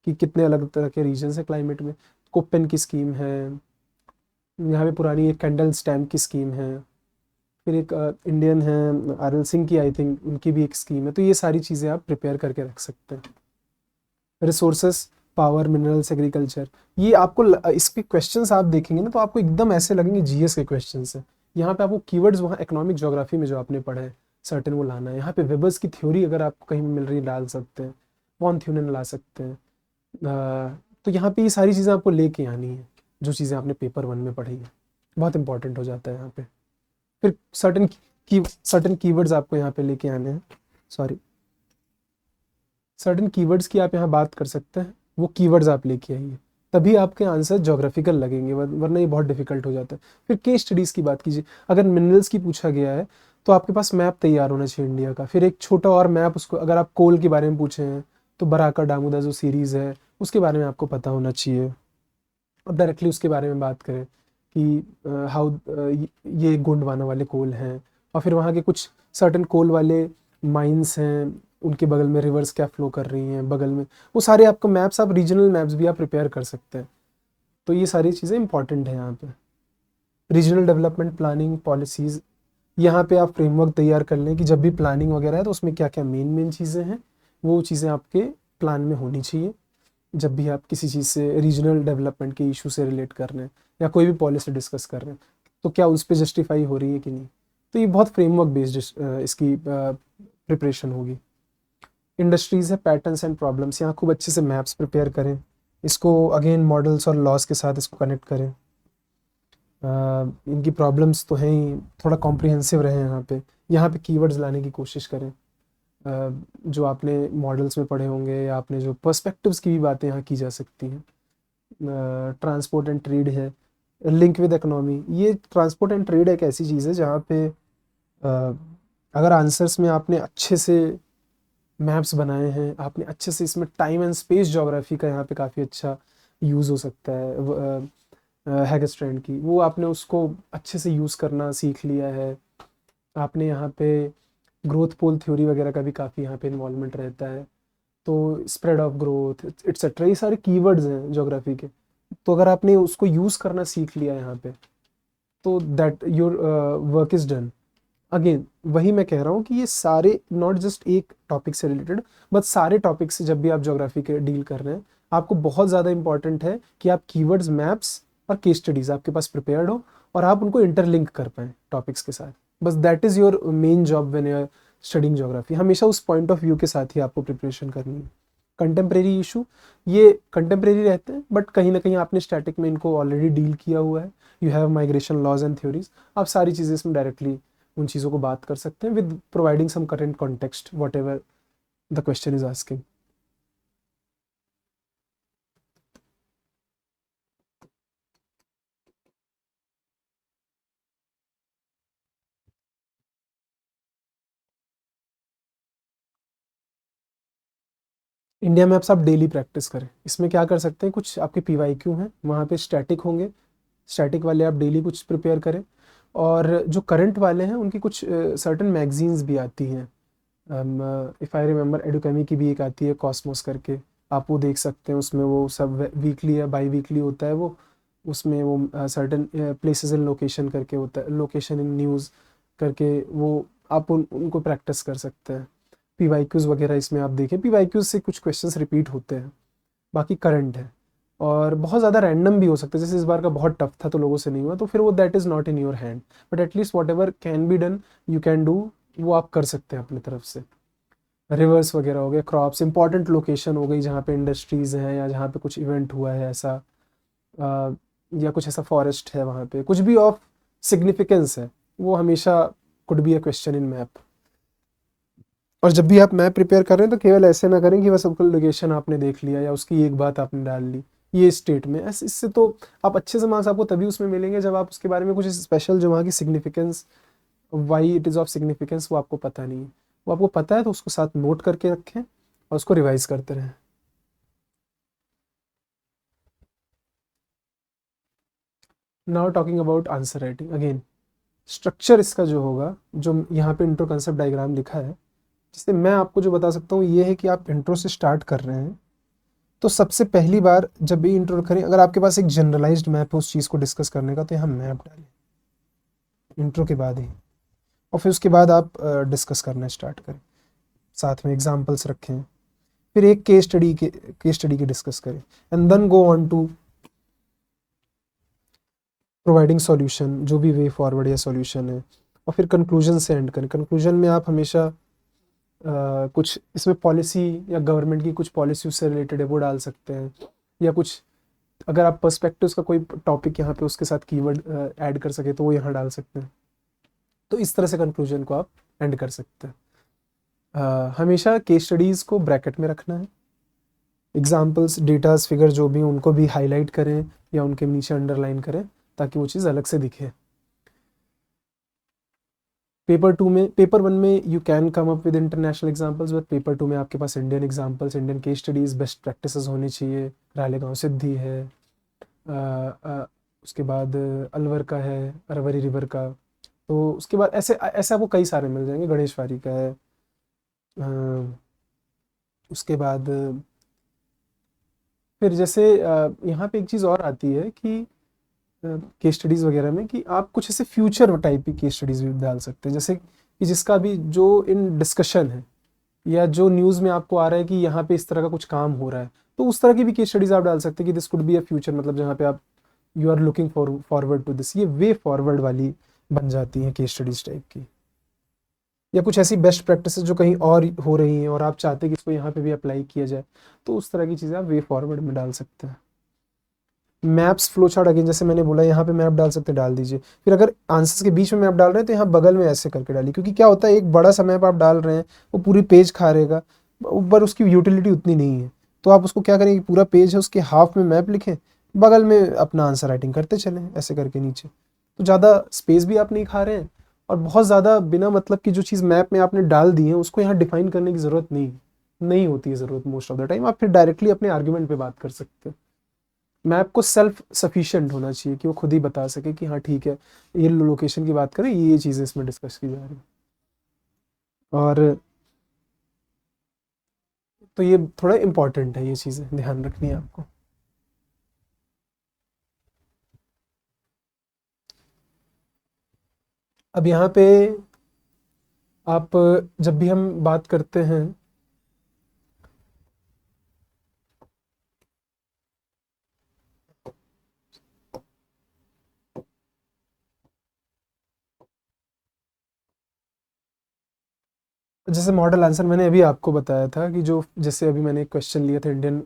कि कितने अलग तरह के रीजन है क्लाइमेट में। कोपेन की स्कीम है यहाँ पे, पुरानी एक कैंडल स्टैम्प की स्कीम है, फिर एक इंडियन है आरएल सिंह की, आई थिंक उनकी भी एक स्कीम है। तो ये सारी चीज़ें आप प्रिपेयर करके रख सकते हैं। रिसोर्सेस, पावर, मिनरल्स, एग्रीकल्चर, ये आपको इसके क्वेश्चंस आप देखेंगे ना तो आपको एकदम ऐसे लगेंगे जीएस के क्वेश्चंस हैं। यहाँ पे आपको कीवर्ड्स वहाँ इकोनॉमिक ज्योग्राफी में जो आपने पढ़ा है सर्टेन वो लाना है। यहाँ पे वेबर्स की थ्योरी अगर आपको कहीं मिल रही है डाल सकते हैं, वॉन थ्यूनेन ला सकते हैं। तो यहाँ पे ये सारी चीज़ें आपको लेके आनी है, जो चीज़ें आपने पेपर 1 में पढ़ी है। बहुत इंपॉर्टेंट हो जाता है यहाँ पे। फिर सर्टेन कीवर्ड्स आपको यहाँ पे लेके आने हैं, सॉरी सर्टेन कीवर्ड्स की आप यहाँ बात कर सकते हैं, वो कीवर्ड्स आप लेके आइए, तभी आपके आंसर ज्योग्राफिकल लगेंगे, वरना ये बहुत डिफिकल्ट हो जाता है। फिर केस स्टडीज़ की बात कीजिए। अगर मिनरल्स की पूछा गया है तो आपके पास मैप तैयार होना चाहिए इंडिया का। फिर एक छोटा और मैप, उसको अगर आप कोल के बारे में पूछे हैं तो बराका डामोदा जो सीरीज़ है उसके बारे में आपको पता होना चाहिए। अब डायरेक्टली उसके बारे में बात करें कि हाउ ये गोंडवाना वाले कोल हैं, और फिर वहाँ के कुछ सर्टेन कोल वाले माइंस हैं, उनके बगल में रिवर्स क्या फ्लो कर रही हैं बगल में, वो सारे आपको मैप्स, आप रीजनल मैप्स भी आप प्रिपेयर कर सकते हैं। तो ये सारी चीज़ें इंपॉर्टेंट हैं यहाँ पे। रीजनल डेवलपमेंट प्लानिंग पॉलिसीज़, यहाँ पे आप फ्रेमवर्क तैयार कर लें कि जब भी प्लानिंग वगैरह है तो उसमें क्या क्या मेन चीज़ें हैं, वो चीज़ें आपके प्लान में होनी चाहिए जब भी आप किसी चीज़ से रीजनल डेवलपमेंट के इशू से रिलेट कर रहे हैं या कोई भी पॉलिसी डिस्कस कर रहे हैं, तो क्या उस पर जस्टिफाई हो रही है कि नहीं। तो ये बहुत फ्रेमवर्क बेस्ड इसकी प्रिपरेशन होगी। इंडस्ट्रीज़ है, पैटर्न्स एंड प्रॉब्लम्स, यहाँ खूब अच्छे से मैप्स प्रिपेयर करें, इसको अगेन मॉडल्स और लॉस के साथ इसको कनेक्ट करें। इनकी प्रॉब्लम्स तो हैं ही, थोड़ा कॉम्प्रिहेंसिव रहे यहाँ पे कीवर्ड्स लाने की कोशिश करें। जो आपने मॉडल्स में पढ़े होंगे या आपने जो पर्सपेक्टिव्स की भी बातें यहाँ की जा सकती हैं। ट्रांसपोर्ट एंड ट्रेड है, लिंक विद इकोनॉमी। ये ट्रांसपोर्ट एंड ट्रेड एक ऐसी चीज़ है जहाँ पे अगर आंसर्स में आपने अच्छे से मैप्स बनाए हैं, आपने अच्छे से इसमें टाइम एंड स्पेस ज्योग्राफी का यहाँ पे काफ़ी अच्छा यूज़ हो सकता है। हैगस्ट्रैंड की वो आपने उसको अच्छे से यूज़ करना सीख लिया है। आपने यहाँ पे ग्रोथ पोल थ्योरी वगैरह का भी काफ़ी यहाँ पे इन्वॉल्वमेंट रहता है। तो स्प्रेड ऑफ ग्रोथ एट्सेट्रा, ये सारे कीवर्ड्स हैं ज्योग्राफी के। तो अगर आपने उसको यूज़ करना सीख लिया यहाँ पे, तो that your work is done. Again वही मैं कह रहा हूँ कि ये सारे नॉट जस्ट एक टॉपिक से रिलेटेड, बट सारे टॉपिक से जब भी आप ज्योग्राफी के डील कर रहे हैं, आपको बहुत ज़्यादा इंपॉर्टेंट है कि आप कीवर्ड्स, मैप्स और केस स्टडीज़ आपके पास प्रिपेयर्ड हो और आप उनको इंटरलिंक कर पाएँ टॉपिक्स के साथ। बस that is your main job when you are studying geography. हमेशा उस पॉइंट ऑफ व्यू के साथ ही आपको प्रिपरेशन करनी है। कंटेम्प्रेरी इशू, ये कंटेम्प्रेरी रहते हैं बट कहीं ना कहीं आपने स्टैटिक में इनको ऑलरेडी डील किया हुआ है। You have migration laws and theories, आप सारी चीज़ें इसमें डायरेक्टली उन चीज़ों को बात कर सकते हैं with providing some current context whatever the question is asking. India में आप डेली प्रैक्टिस करें, इसमें क्या कर सकते हैं, कुछ आपके PYQ हैं वहाँ पे स्टैटिक होंगे, स्टैटिक वाले आप डेली कुछ प्रिपेयर करें। और जो करंट वाले हैं उनकी कुछ सर्टन मैगजीन्स भी आती हैं, इफ़ आई रिमेंबर एडुकेमी की भी एक आती है कॉस्मोस करके, आप वो देख सकते हैं। उसमें वो सब वीकली या बाई वीकली होता है वो, उसमें वो सर्टन प्लेसेस इन लोकेशन करके होता है, लोकेशन इन न्यूज़ करके, वो आप उनको प्रैक्टिस कर सकते हैं। PYQs वगैरह इसमें आप देखें, PYQs से कुछ क्वेश्चंस रिपीट होते हैं, बाकी करंट है। और बहुत ज़्यादा रैंडम भी हो सकता है, जैसे इस बार का बहुत टफ था तो लोगों से नहीं हुआ, तो फिर वो that is not in your hand, but at least what ever can be done you can do, वो आप कर सकते हैं अपनी तरफ से। रिवर्स वगैरह हो गए, क्रॉप्स, इंपॉर्टेंट लोकेशन हो गई जहाँ पे इंडस्ट्रीज़ हैं या जहाँ पे कुछ इवेंट हुआ है ऐसा, अ, या कुछ ऐसा फॉरेस्ट है वहाँ पे, कुछ भी ऑफ सिग्निफिकेंस है, वो हमेशा could be a question in map. और जब भी आप मैप प्रिपेयर कर रहे हैं तो केवल ऐसे ना करें कि बस आपको लोकेशन आपने देख लिया या उसकी एक बात आपने डाल ली ये स्टेट में, ऐसे इससे तो आप अच्छे से मार्क्स आपको तभी उसमें मिलेंगे जब आप उसके बारे में कुछ स्पेशल, जो वहाँ की significance, why it is of significance, वो आपको पता नहीं है। वो आपको पता है तो उसको साथ नोट करके रखें और उसको रिवाइज करते रहें। Now talking about answer writing again, structure इसका जो होगा, जो यहाँ पे इंट्रो कंसेप्ट डायग्राम लिखा है, जिससे मैं आपको जो बता सकता हूँ ये है कि आप इंट्रो से स्टार्ट कर रहे हैं तो सबसे पहली बार जब भी इंट्रो करें, अगर आपके पास एक जनरलाइज्ड मैप है उस चीज़ को डिस्कस करने का, तो यहाँ मैप डालें इंट्रो के बाद ही, और फिर उसके बाद आप डिस्कस करना स्टार्ट करें, साथ में एग्जांपल्स रखें, फिर एक केस स्टडी के डिस्कस करें, and then go on to providing solution, जो भी वे फॉरवर्ड या सॉल्यूशन है, और फिर कंक्लूजन से एंड करें। कंक्लूजन में आप हमेशा कुछ इसमें पॉलिसी या गवर्नमेंट की कुछ पॉलिसी उससे रिलेटेड है वो डाल सकते हैं, या कुछ अगर आप पर्सपेक्टिव्स का कोई टॉपिक यहाँ पे उसके साथ कीवर्ड ऐड कर सके तो वो यहाँ डाल सकते हैं। तो इस तरह से कंक्लूजन को आप एंड कर सकते हैं। हमेशा केस स्टडीज़ को ब्रैकेट में रखना है, एग्जाम्पल्स, डेटाज, फिगर जो भी उनको भी हाईलाइट करें या उनके नीचे अंडरलाइन करें ताकि वो चीज़ अलग से दिखे। पेपर 1 में you can come up with international examples, but paper 2 में आपके पास Indian examples, Indian case studies, best practices होनी चाहिए। रालेगांव सिद्धि है, अ, अ, उसके बाद अलवर का है, अरवरी रिवर का, तो उसके बाद ऐसे ऐसे आपको कई सारे मिल जाएंगे, गणेशवारी का है। अ, उसके बाद फिर जैसे यहाँ पे एक चीज़ और आती है कि केस स्टडीज़ वगैरह में कि आप कुछ ऐसे फ्यूचर टाइप की केस स्टडीज़ भी डाल सकते हैं, जैसे कि जिसका भी जो इन डिस्कशन है या जो न्यूज़ में आपको आ रहा है कि यहाँ पे इस तरह का कुछ काम हो रहा है, तो उस तरह की भी केस स्टडीज़ आप डाल सकते हैं कि this could be a future, मतलब जहाँ पे आप you are looking forward to this, ये वे फॉरवर्ड वाली बन जाती हैं केस स्टडीज़ टाइप की। या कुछ ऐसी बेस्ट प्रैक्टिसेस जो कहीं और हो रही हैं और आप चाहते हैं कि इसको यहाँ पे भी अप्लाई किया जाए, तो उस तरह की चीज़ें आप वे फॉरवर्ड में डाल सकते हैं। मैप्स, फ्लो चार्ट, अगेन जैसे मैंने बोला यहाँ पे मैप डाल सकते हैं, डाल दीजिए। फिर अगर आंसर्स के बीच में मैप डाल रहे हैं तो यहाँ बगल में ऐसे करके डालिए, क्योंकि क्या होता है एक बड़ा सा मैप आप डाल रहे हैं वो पूरी पेज खा रहेगा, ऊपर उसकी यूटिलिटी उतनी नहीं है। तो आप उसको क्या करेंगे, पूरा पेज है उसके हाफ में मैप लिखें, बगल में अपना आंसर राइटिंग करते चलें ऐसे करके नीचे, तो ज़्यादा स्पेस भी आप नहीं खा रहे हैं और बहुत ज़्यादा बिना मतलब की जो चीज़ मैप में आपने डाल दी है उसको यहाँ डिफाइन करने की ज़रूरत नहीं होती है ज़रूरत। मोस्ट ऑफ द टाइम आप फिर डायरेक्टली अपने आर्ग्यूमेंट पे बात कर सकते हैं। मैप को सेल्फ सफिशिएंट होना चाहिए कि वो खुद ही बता सके कि हाँ ठीक है, ये लोकेशन की बात करें, ये चीज़ें इसमें डिस्कस की जा रही हैं। और तो ये थोड़ा इम्पॉर्टेंट है, ये चीज़ें ध्यान रखनी है आपको। अब यहाँ पे आप जब भी हम बात करते हैं जैसे मॉडल आंसर मैंने अभी आपको बताया था कि जो जैसे अभी मैंने एक क्वेश्चन लिया था इंडियन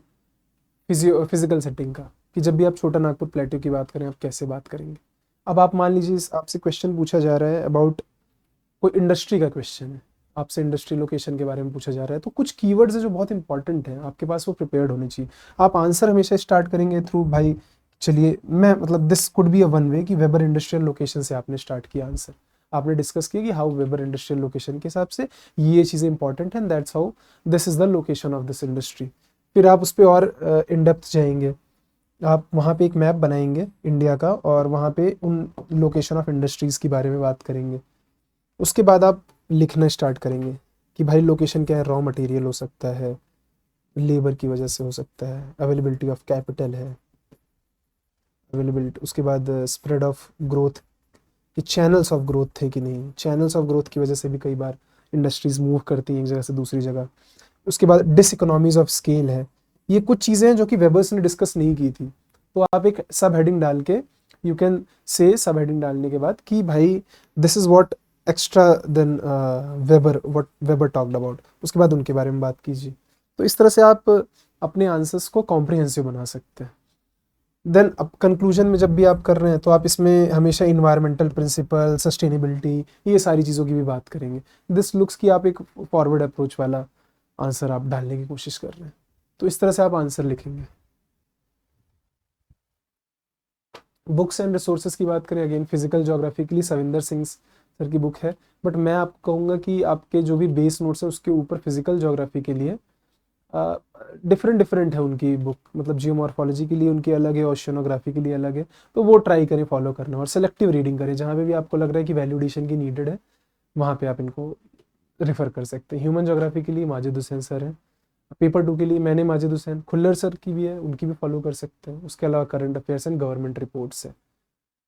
फिजिकल सेटिंग का, कि जब भी आप छोटा नागपुर प्लेट्यू की बात करें आप कैसे बात करेंगे। अब आप मान लीजिए आपसे क्वेश्चन पूछा जा रहा है अबाउट कोई इंडस्ट्री का क्वेश्चन है, आपसे इंडस्ट्री लोकेशन के बारे में पूछा जा रहा है, तो कुछ कीवर्ड्स है जो बहुत इंपॉर्टेंट है आपके पास, वो प्रिपेयर्ड होने चाहिए। आप आंसर हमेशा स्टार्ट करेंगे थ्रू भाई, चलिए मैं मतलब this could be a one way कि वेबर इंडस्ट्रियल लोकेशन से आपने स्टार्ट किया आंसर, आपने डिस्कस किया कि हाउ वेबर इंडस्ट्रियल लोकेशन के हिसाब से ये चीज़ें इंपॉर्टेंट हैं, that's how this is the location of this industry. फिर आप उस पर और इन डेप्थ जाएंगे, आप वहाँ पे एक मैप बनाएंगे इंडिया का और वहाँ पे उन लोकेशन ऑफ इंडस्ट्रीज़ के बारे में बात करेंगे। उसके बाद आप लिखना स्टार्ट करेंगे कि भाई लोकेशन क्या है, रॉ मटेरियल हो सकता है, लेबर की वजह से हो सकता है, अवेलेबिलिटी ऑफ कैपिटल है, अवेलेबिलिटी, उसके बाद स्प्रेड ऑफ ग्रोथ, कि चैनल्स ऑफ ग्रोथ थे कि नहीं, चैनल्स ऑफ ग्रोथ की वजह से भी कई बार इंडस्ट्रीज मूव करती हैं एक जगह से दूसरी जगह। उसके बाद डिसइकोनॉमीज ऑफ स्केल है। ये कुछ चीज़ें हैं जो कि वेबर्स ने डिस्कस नहीं की थी, तो आप एक सब हेडिंग डाल के यू कैन से, सब हेडिंग डालने के बाद कि भाई this is what extra then Weber, what Weber talked about, उसके बाद उनके बारे में बात कीजिए। तो इस तरह से आप अपने आंसर्स को कॉम्प्रिहेंसिव बना सकते हैं। देन अब कंक्लूजन में जब भी आप कर रहे हैं तो आप इसमें हमेशा इन्वायरमेंटल प्रिंसिपल, सस्टेनेबिलिटी, ये सारी चीज़ों की भी बात करेंगे। दिस लुक्स कि आप एक फॉरवर्ड अप्रोच वाला आंसर आप डालने की कोशिश कर रहे हैं, तो इस तरह से आप आंसर लिखेंगे। बुक्स एंड रिसोर्सेज की बात करें, अगेन फिजिकल ज्योग्राफी के लिए सविंदर सिंह सर की बुक है, बट मैं आपको कहूँगा कि आपके जो भी बेस नोट्स है उसके ऊपर फिजिकल ज्योग्राफी के लिए डिफरेंट डिफरेंट है उनकी बुक, मतलब जियोमॉर्फोलॉजी के लिए उनकी अलग है, ओशियनोग्राफी के लिए अलग है, तो वो ट्राई करें फॉलो करना और सेलेक्टिव रीडिंग करें। जहाँ पे भी आपको लग रहा है कि वैल्यूडेशन की नीडेड है वहाँ पे आप इनको रेफर कर सकते हैं। ह्यूमन ज्योग्राफी के लिए माजिद हुसैन सर हैं, पेपर 2 के लिए मैंने माजिद हुसैन, खुल्लर सर की भी है, उनकी भी फॉलो कर सकते हैं। उसके अलावा current affairs and government reports है।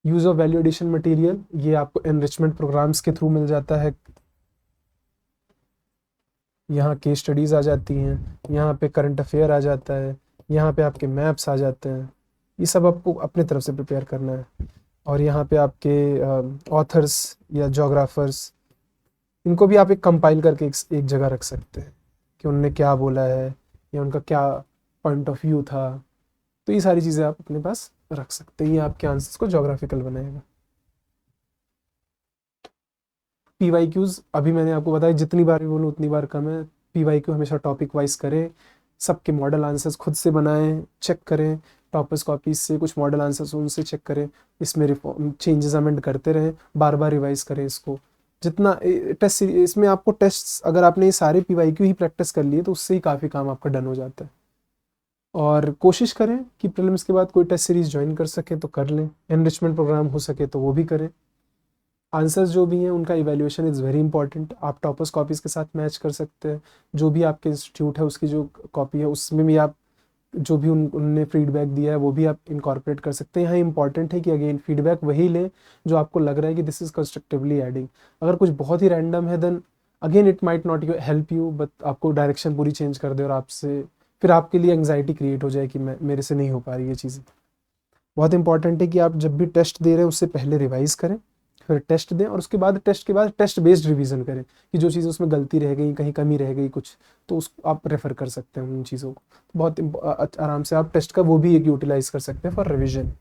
Use of value addition material, ये आपको एनरिचमेंट प्रोग्राम्स के थ्रू मिल जाता है, यहाँ केस स्टडीज़ आ जाती हैं, यहाँ पे करंट अफेयर आ जाता है, यहाँ पे आपके मैप्स आ जाते हैं, ये सब आपको अपने तरफ से प्रिपेयर करना है। और यहाँ पे आपके ऑथर्स या जोग्राफर्स, इनको भी आप एक कंपाइल करके एक जगह रख सकते हैं कि उन्होंने क्या बोला है या उनका क्या पॉइंट ऑफ व्यू था, तो ये सारी चीज़ें आप अपने पास रख सकते हैं। ये आपके आंसर्स को जोग्राफिकल बनाएगा। पीवाईक्यूज अभी मैंने आपको बताया, जितनी बार भी बोलूँ उतनी बार कम है। पीवाईक्यू हमेशा टॉपिक वाइज करें, सबके मॉडल आंसर्स खुद से बनाएं, चेक करें, टॉपर्स कॉपीज से कुछ मॉडल आंसर्स उनसे चेक करें, इसमें रिफॉर्म चेंजेस अमेंड करते रहें, बार बार रिवाइज करें इसको। जितना टेस्ट इसमें आपको टेस्ट, अगर आपने ये सारे पीवाईक्यू ही प्रैक्टिस कर लिए तो उससे ही काफ़ी काम आपका डन हो जाता है। और कोशिश करें कि प्रीलिम्स के बाद कोई टेस्ट सीरीज ज्वाइन कर सके तो कर लें, एनरिचमेंट प्रोग्राम हो सके तो वो भी करें। आंसर्स जो भी हैं उनका इवैल्यूएशन इज़ वेरी इंपॉर्टेंट, आप टॉपर्स कॉपीज़ के साथ मैच कर सकते हैं। जो भी आपके इंस्टीट्यूट है उसकी जो कॉपी है उसमें भी आप जो भी उनने फीडबैक दिया है वो भी आप इनकॉर्पोरेट कर सकते हैं। यहाँ इंपॉर्टेंट है कि अगेन फीडबैक वही लें जो आपको लग रहा है कि दिस इज़ कंस्ट्रक्टिवली एडिंग। अगर कुछ बहुत ही रैंडम है then again it might not help you, but आपको डायरेक्शन पूरी चेंज कर दे और आपसे फिर आपके लिए एंग्जाइटी क्रिएट हो जाए कि मैं मेरे से नहीं हो पा रही ये चीज़ें। बहुत इंपॉर्टेंट है कि आप जब भी टेस्ट दे रहे हैं उससे पहले रिवाइज करें, फिर टेस्ट दें और उसके बाद टेस्ट के बाद टेस्ट बेस्ड रिवीजन करें कि जो चीज़ उसमें गलती रह गई, कहीं कमी रह गई कुछ, तो उसको आप रेफर कर सकते हैं उन चीज़ों को। बहुत आराम से आप टेस्ट का वो भी एक यूटिलाइज कर सकते हैं फॉर रिविजन।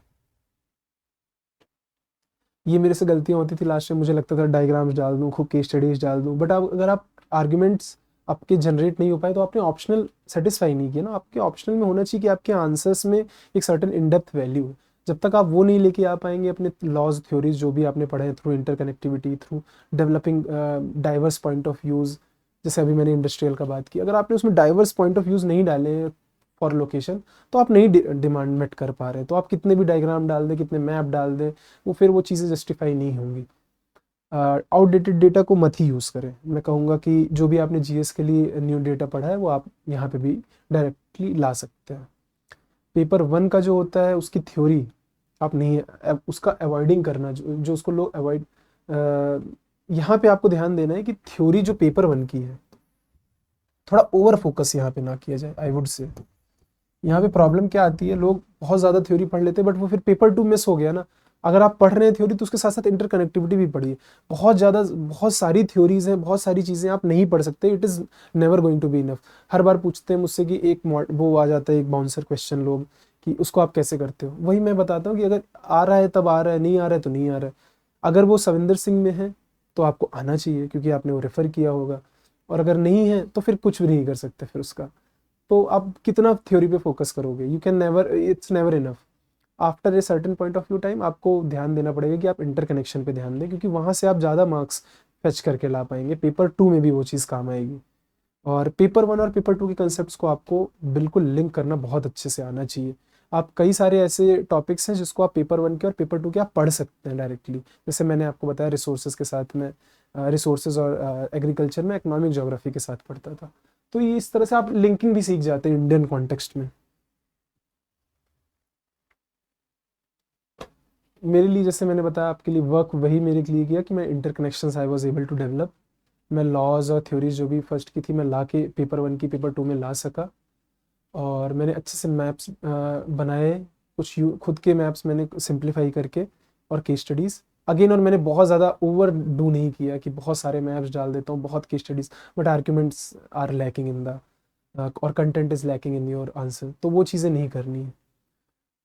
ये मेरे से गलतियाँ होती थी लास्ट में, मुझे लगता था डायग्राम्स डाल दूँ, खूब केस स्टडीज डाल दूँ, बट अब अगर आप आर्ग्यूमेंट्स आपके जनरेट नहीं हो पाए तो आपने ऑप्शनल सेटिस्फाई नहीं किया ना। आपके ऑप्शनल में होना चाहिए कि आपके आंसर्स में एक सर्टेन इन डेप्थ वैल्यू है। जब तक आप वो नहीं लेके आ पाएंगे अपने लॉज थ्योरीज जो भी आपने पढ़े हैं through interconnectivity, through developing diverse point of views, जैसे अभी मैंने इंडस्ट्रियल का बात की, अगर आपने उसमें डाइवर्स पॉइंट ऑफ व्यूज़ नहीं डाले फॉर लोकेशन तो आप नहीं डिमांड मेट कर पा रहे, तो आप कितने भी डायग्राम डाल दें, कितने मैप डाल दें, वो फिर वो चीज़ें जस्टिफाई नहीं होंगी। आउटडेटेड डेटा को मत ही यूज़ करें। मैं कहूँगा कि जो भी आपने जीएस के लिए न्यू डेटा पढ़ा है वो आप यहाँ पे भी डायरेक्टली ला सकते हैं। पेपर 1 का जो होता है उसकी थ्योरी आप नहीं, उसका अवॉइडिंग करना, जो उसको लोग अवॉइड, यहाँ पे आपको ध्यान देना है कि थ्योरी जो पेपर 1 की है थोड़ा ओवर फोकस यहाँ पे ना किया जाए। आई वुड से यहाँ पे प्रॉब्लम क्या आती है, लोग बहुत ज़्यादा थ्योरी पढ़ लेते हैं बट वो फिर पेपर 2 मिस हो गया ना, अगर आप पढ़ रहे हैं थ्योरी तो उसके साथ साथ इंटरकनेक्टिविटी भी पढ़िए। बहुत सारी थ्योरीज हैं, बहुत सारी चीज़ें आप नहीं पढ़ सकते, it is never going to be enough. हर बार पूछते हैं मुझसे कि वो आ जाता है एक बाउंसर क्वेश्चन लोग कि उसको आप कैसे करते हो। वही मैं बताता हूँ कि अगर आ रहा है तब आ रहा है, नहीं आ रहा है तो नहीं आ रहा है। अगर वो सविंदर सिंह में है तो आपको आना चाहिए क्योंकि आपने वो रेफ़र किया होगा, और अगर नहीं है तो फिर कुछ भी नहीं कर सकते फिर उसका। तो आप कितना थ्योरी पे फोकस करोगे, you can never, it's never enough. After a certain point of view time आपको ध्यान देना पड़ेगा कि आप इंटरकनेक्शन पे ध्यान दें, क्योंकि वहाँ से आप ज़्यादा मार्क्स फेच करके ला पाएंगे। पेपर 2 में भी वो चीज़ काम आएगी। और पेपर 1 और पेपर 2 के कंसेप्ट को आपको बिल्कुल लिंक करना बहुत अच्छे से आना चाहिए। आप कई सारे ऐसे टॉपिक्स हैं जिसको आप पेपर 1 के और पेपर 2 के आप पढ़ सकते हैं डायरेक्टली। जैसे मैंने आपको बताया रिसोर्सेज के साथ में, रिसोर्सेज और एग्रीकल्चर में इकोनॉमिक ज्योग्राफी के साथ पढ़ता था। तो ये इस तरह से आप लिंकिंग भी सीख जाते हैं इंडियन कॉन्टेक्स्ट में। मेरे लिए जैसे मैंने बताया आपके लिए वर्क वही मेरे लिए किया कि मैं interconnections I was able to develop. मैं लॉज और थ्योरीज जो भी फर्स्ट की थी मैं ला के पेपर 1 की पेपर 2 में ला सका। और मैंने अच्छे से मैप्स बनाए, कुछ खुद के मैप्स मैंने सिंप्लीफाई करके, और केस स्टडीज़ अगेन। और मैंने बहुत ज़्यादा ओवर डू नहीं किया कि बहुत सारे मैप्स डाल देता हूँ, बहुत case studies, but arguments are lacking in the और content is lacking in your answer, तो वो चीज़ें नहीं करनी है।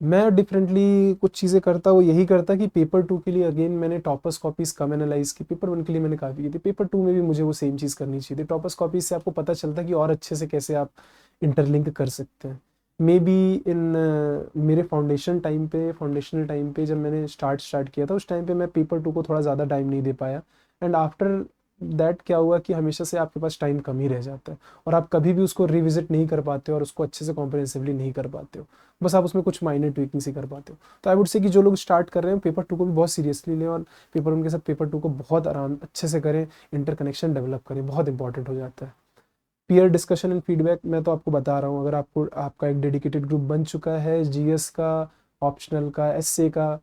मैं डिफरेंटली कुछ चीज़ें करता, वो यही करता कि पेपर 2 के लिए अगेन मैंने टॉपर्स कॉपीज़ कम एनालाइज की, पेपर 1 के लिए मैंने काफ़ी की थी, पेपर 2 में भी मुझे वो सेम चीज़ करनी चाहिए थी। टॉपर्स कॉपीज से आपको पता चलता कि और अच्छे से कैसे आप इंटरलिंक कर सकते हैं। मे बी इन मेरे फाउंडेशनल टाइम पे जब मैंने स्टार्ट किया था उस टाइम पे मैं पेपर 2 को थोड़ा ज़्यादा टाइम नहीं दे पाया। एंड आफ्टर दैट क्या हुआ कि हमेशा से आपके पास टाइम कम ही रह जाता है, और आप कभी भी उसको रिविजिट नहीं कर पाते हो और उसको अच्छे से कॉम्प्रिहेंसिवली नहीं कर पाते हो। बस आप उसमें कुछ माइनर ट्वीकिंग ही कर पाते हो। तो आई वुड से कि जो लोग स्टार्ट कर रहे हैं पेपर 2 को भी बहुत सीरियसली लें, और पेपर 1 के साथ पेपर 2 को बहुत आराम अच्छे से करें, इंटरकनेक्शन डेवलप करें, बहुत इंपॉर्टेंट हो जाता है। पीयर डिस्कशन एंड फीडबैक मैं तो आपको बता रहा हूँ, अगर आपको आपका एक डेडिकेटेड ग्रुप बन चुका है जीएस का, ऑप्शनल का, एसए का,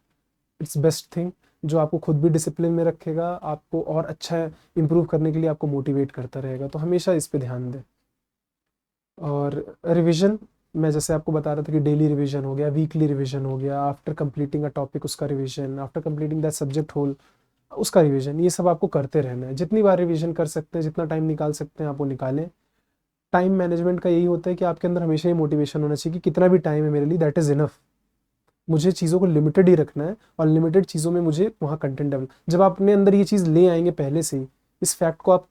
इट्स बेस्ट थिंग, जो आपको खुद भी डिसिप्लिन में रखेगा, आपको और अच्छा इंप्रूव करने के लिए आपको मोटिवेट करता रहेगा। तो हमेशा इस पे ध्यान दें। और रिवीजन, मैं जैसे आपको बता रहा था कि डेली रिवीजन हो गया, वीकली रिवीजन हो गया, आफ्टर कंप्लीटिंग अ टॉपिक उसका revision, after completing that subject whole उसका रिवीजन, ये सब आपको करते रहना है। जितनी बार रिवीजन कर सकते हैं, जितना टाइम निकाल सकते हैं आप वो निकालें। टाइम मैनेजमेंट का यही होता है कि आपके अंदर हमेशा ये मोटिवेशन होना चाहिए कि कितना भी टाइम है मेरे लिए दैट इज़ इनफ। मुझे चीज़ों को लिमिटेड ही रखना है, और लिमिटेड चीज़ों में मुझे वहाँ कंटेंट डेवलप, जब आप अपने अंदर ये चीज़ ले आएंगे पहले से ही, इस फैक्ट को आप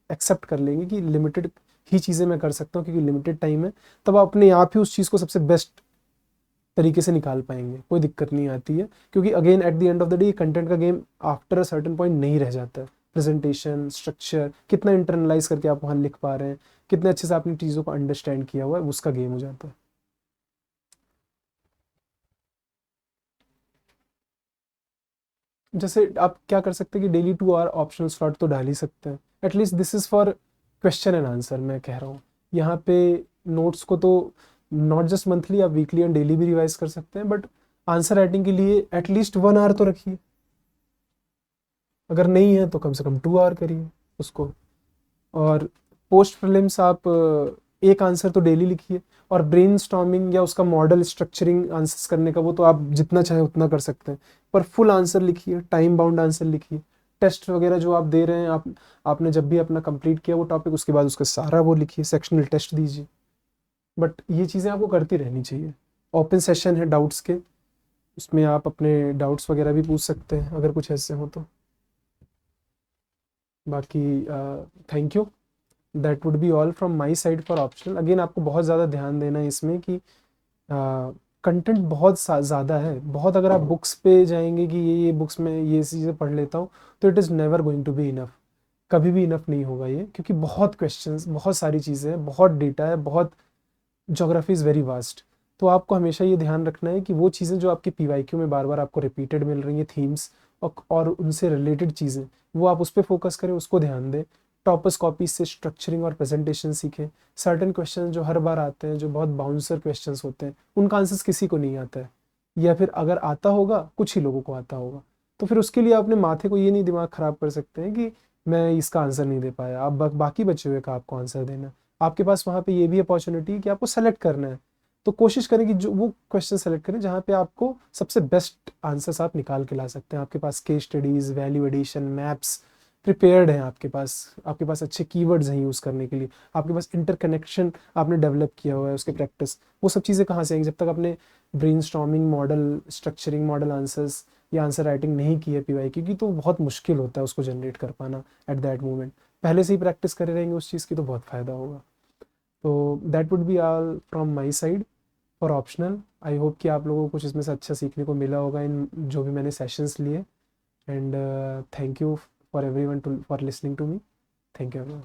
एक्सेप्ट कर लेंगे कि लिमिटेड ही चीज़ें मैं कर सकता हूँ क्योंकि लिमिटेड टाइम है, तब आप अपने आप ही उस चीज़ को सबसे बेस्ट तरीके से निकाल पाएंगे, कोई दिक्कत नहीं आती है। क्योंकि again at the end of the day content का game after a certain point नहीं रह जाता है। प्रेजेंटेशन स्ट्रक्चर कितना इंटरनलाइज करके आप वहाँ लिख पा रहे हैं, कितने अच्छे से आपने चीज़ों को अंडरस्टैंड किया हुआ है, उसका गेम हो जाता है। जैसे आप क्या कर सकते हैं कि डेली 2 आवर ऑप्शनल स्लॉट तो डाल ही सकते हैं। At least this is for question and answer, मैं कह रहा हूँ यहाँ पे। नोट्स को तो नॉट जस्ट मंथली, आप वीकली एंड डेली भी रिवाइज कर सकते हैं, बट आंसर राइटिंग के लिए एटलीस्ट 1 आवर तो रखिए। अगर नहीं है तो कम से कम 2 आवर करिए उसको। और पोस्ट प्रीलिम्स आप एक आंसर तो डेली लिखिए। और ब्रेनस्टॉर्मिंग या उसका मॉडल स्ट्रक्चरिंग आंसर्स करने का वो तो आप जितना चाहे उतना कर सकते हैं, पर फुल आंसर लिखिए, टाइम बाउंड आंसर लिखिए। टेस्ट वगैरह जो आप दे रहे हैं, आपने जब भी अपना कंप्लीट किया वो टॉपिक, उसके बाद उसका सारा वो लिखिए, सेक्शनल टेस्ट दीजिए। बट ये चीज़ें आपको करती रहनी चाहिए। ओपन सेशन है डाउट्स के, उसमें आप अपने डाउट्स वगैरह भी पूछ सकते हैं अगर कुछ ऐसे हो तो। बाकी thank you, that would be all from my side for optional. Again आपको बहुत ज़्यादा ध्यान देना है इसमें कि कंटेंट बहुत ज़्यादा है, बहुत। अगर आप बुक्स पे जाएंगे कि ये बुक्स में ये चीज़ें पढ़ लेता हूँ, तो it is never going to be enough. कभी भी इनफ नहीं होगा ये, क्योंकि बहुत क्वेश्चंस, बहुत सारी चीज़ें हैं, बहुत डेटा है, बहुत, जोग्राफी इज़ वेरी वास्ट। तो आपको हमेशा ये ध्यान रखना है कि वो चीज़ें जो आपके पीवाईक्यू में बार बार आपको रिपीटेड मिल रही हैं, थीम्स और उनसे रिलेटेड चीज़ें, वो आप उस पर फोकस करें, उसको ध्यान दें। टॉपर्स कॉपीज से स्ट्रक्चरिंग और प्रेजेंटेशन सीखें। सर्टेन क्वेश्चन जो हर बार आते हैं, जो बहुत बाउंसर क्वेश्चन होते हैं, उनका आंसर्स किसी को नहीं आता है, या फिर अगर आता होगा कुछ ही लोगों को आता होगा। तो फिर उसके लिए अपने माथे को ये नहीं दिमाग ख़राब कर सकते हैं कि मैं इसका आंसर नहीं दे पाया, आप बाकी बचे हुए का आपको आंसर देना है। आपके पास वहाँ पे ये भी अपॉर्चुनिटी है कि आपको सेलेक्ट करना है। तो कोशिश करें कि जो वो क्वेश्चन सेलेक्ट करें जहाँ पे आपको सबसे बेस्ट आंसर्स आप निकाल के ला सकते हैं। आपके पास case studies, value addition, maps prepared हैं, आपके पास अच्छे कीवर्ड्स हैं यूज़ करने के लिए, आपके पास इंटरकनेक्शन आपने डेवलप किया हुआ है, उसके प्रैक्टिस, वो सब चीज़ें कहाँ से आएंगी जब तक आपने brainstorming model, structuring model answers या आंसर राइटिंग नहीं की है पीवाई की, तो बहुत मुश्किल होता है उसको जनरेट कर पाना एट दैट मोमेंट। पहले से ही प्रैक्टिस करे रहेंगे उस चीज़ की तो बहुत फ़ायदा होगा। तो that would be all from my side for optional. I hope कि आप लोगों को कुछ इसमें से अच्छा सीखने को मिला होगा इन जो भी मैंने सेशंस लिए। And thank you for everyone to for listening to me. Thank you everyone.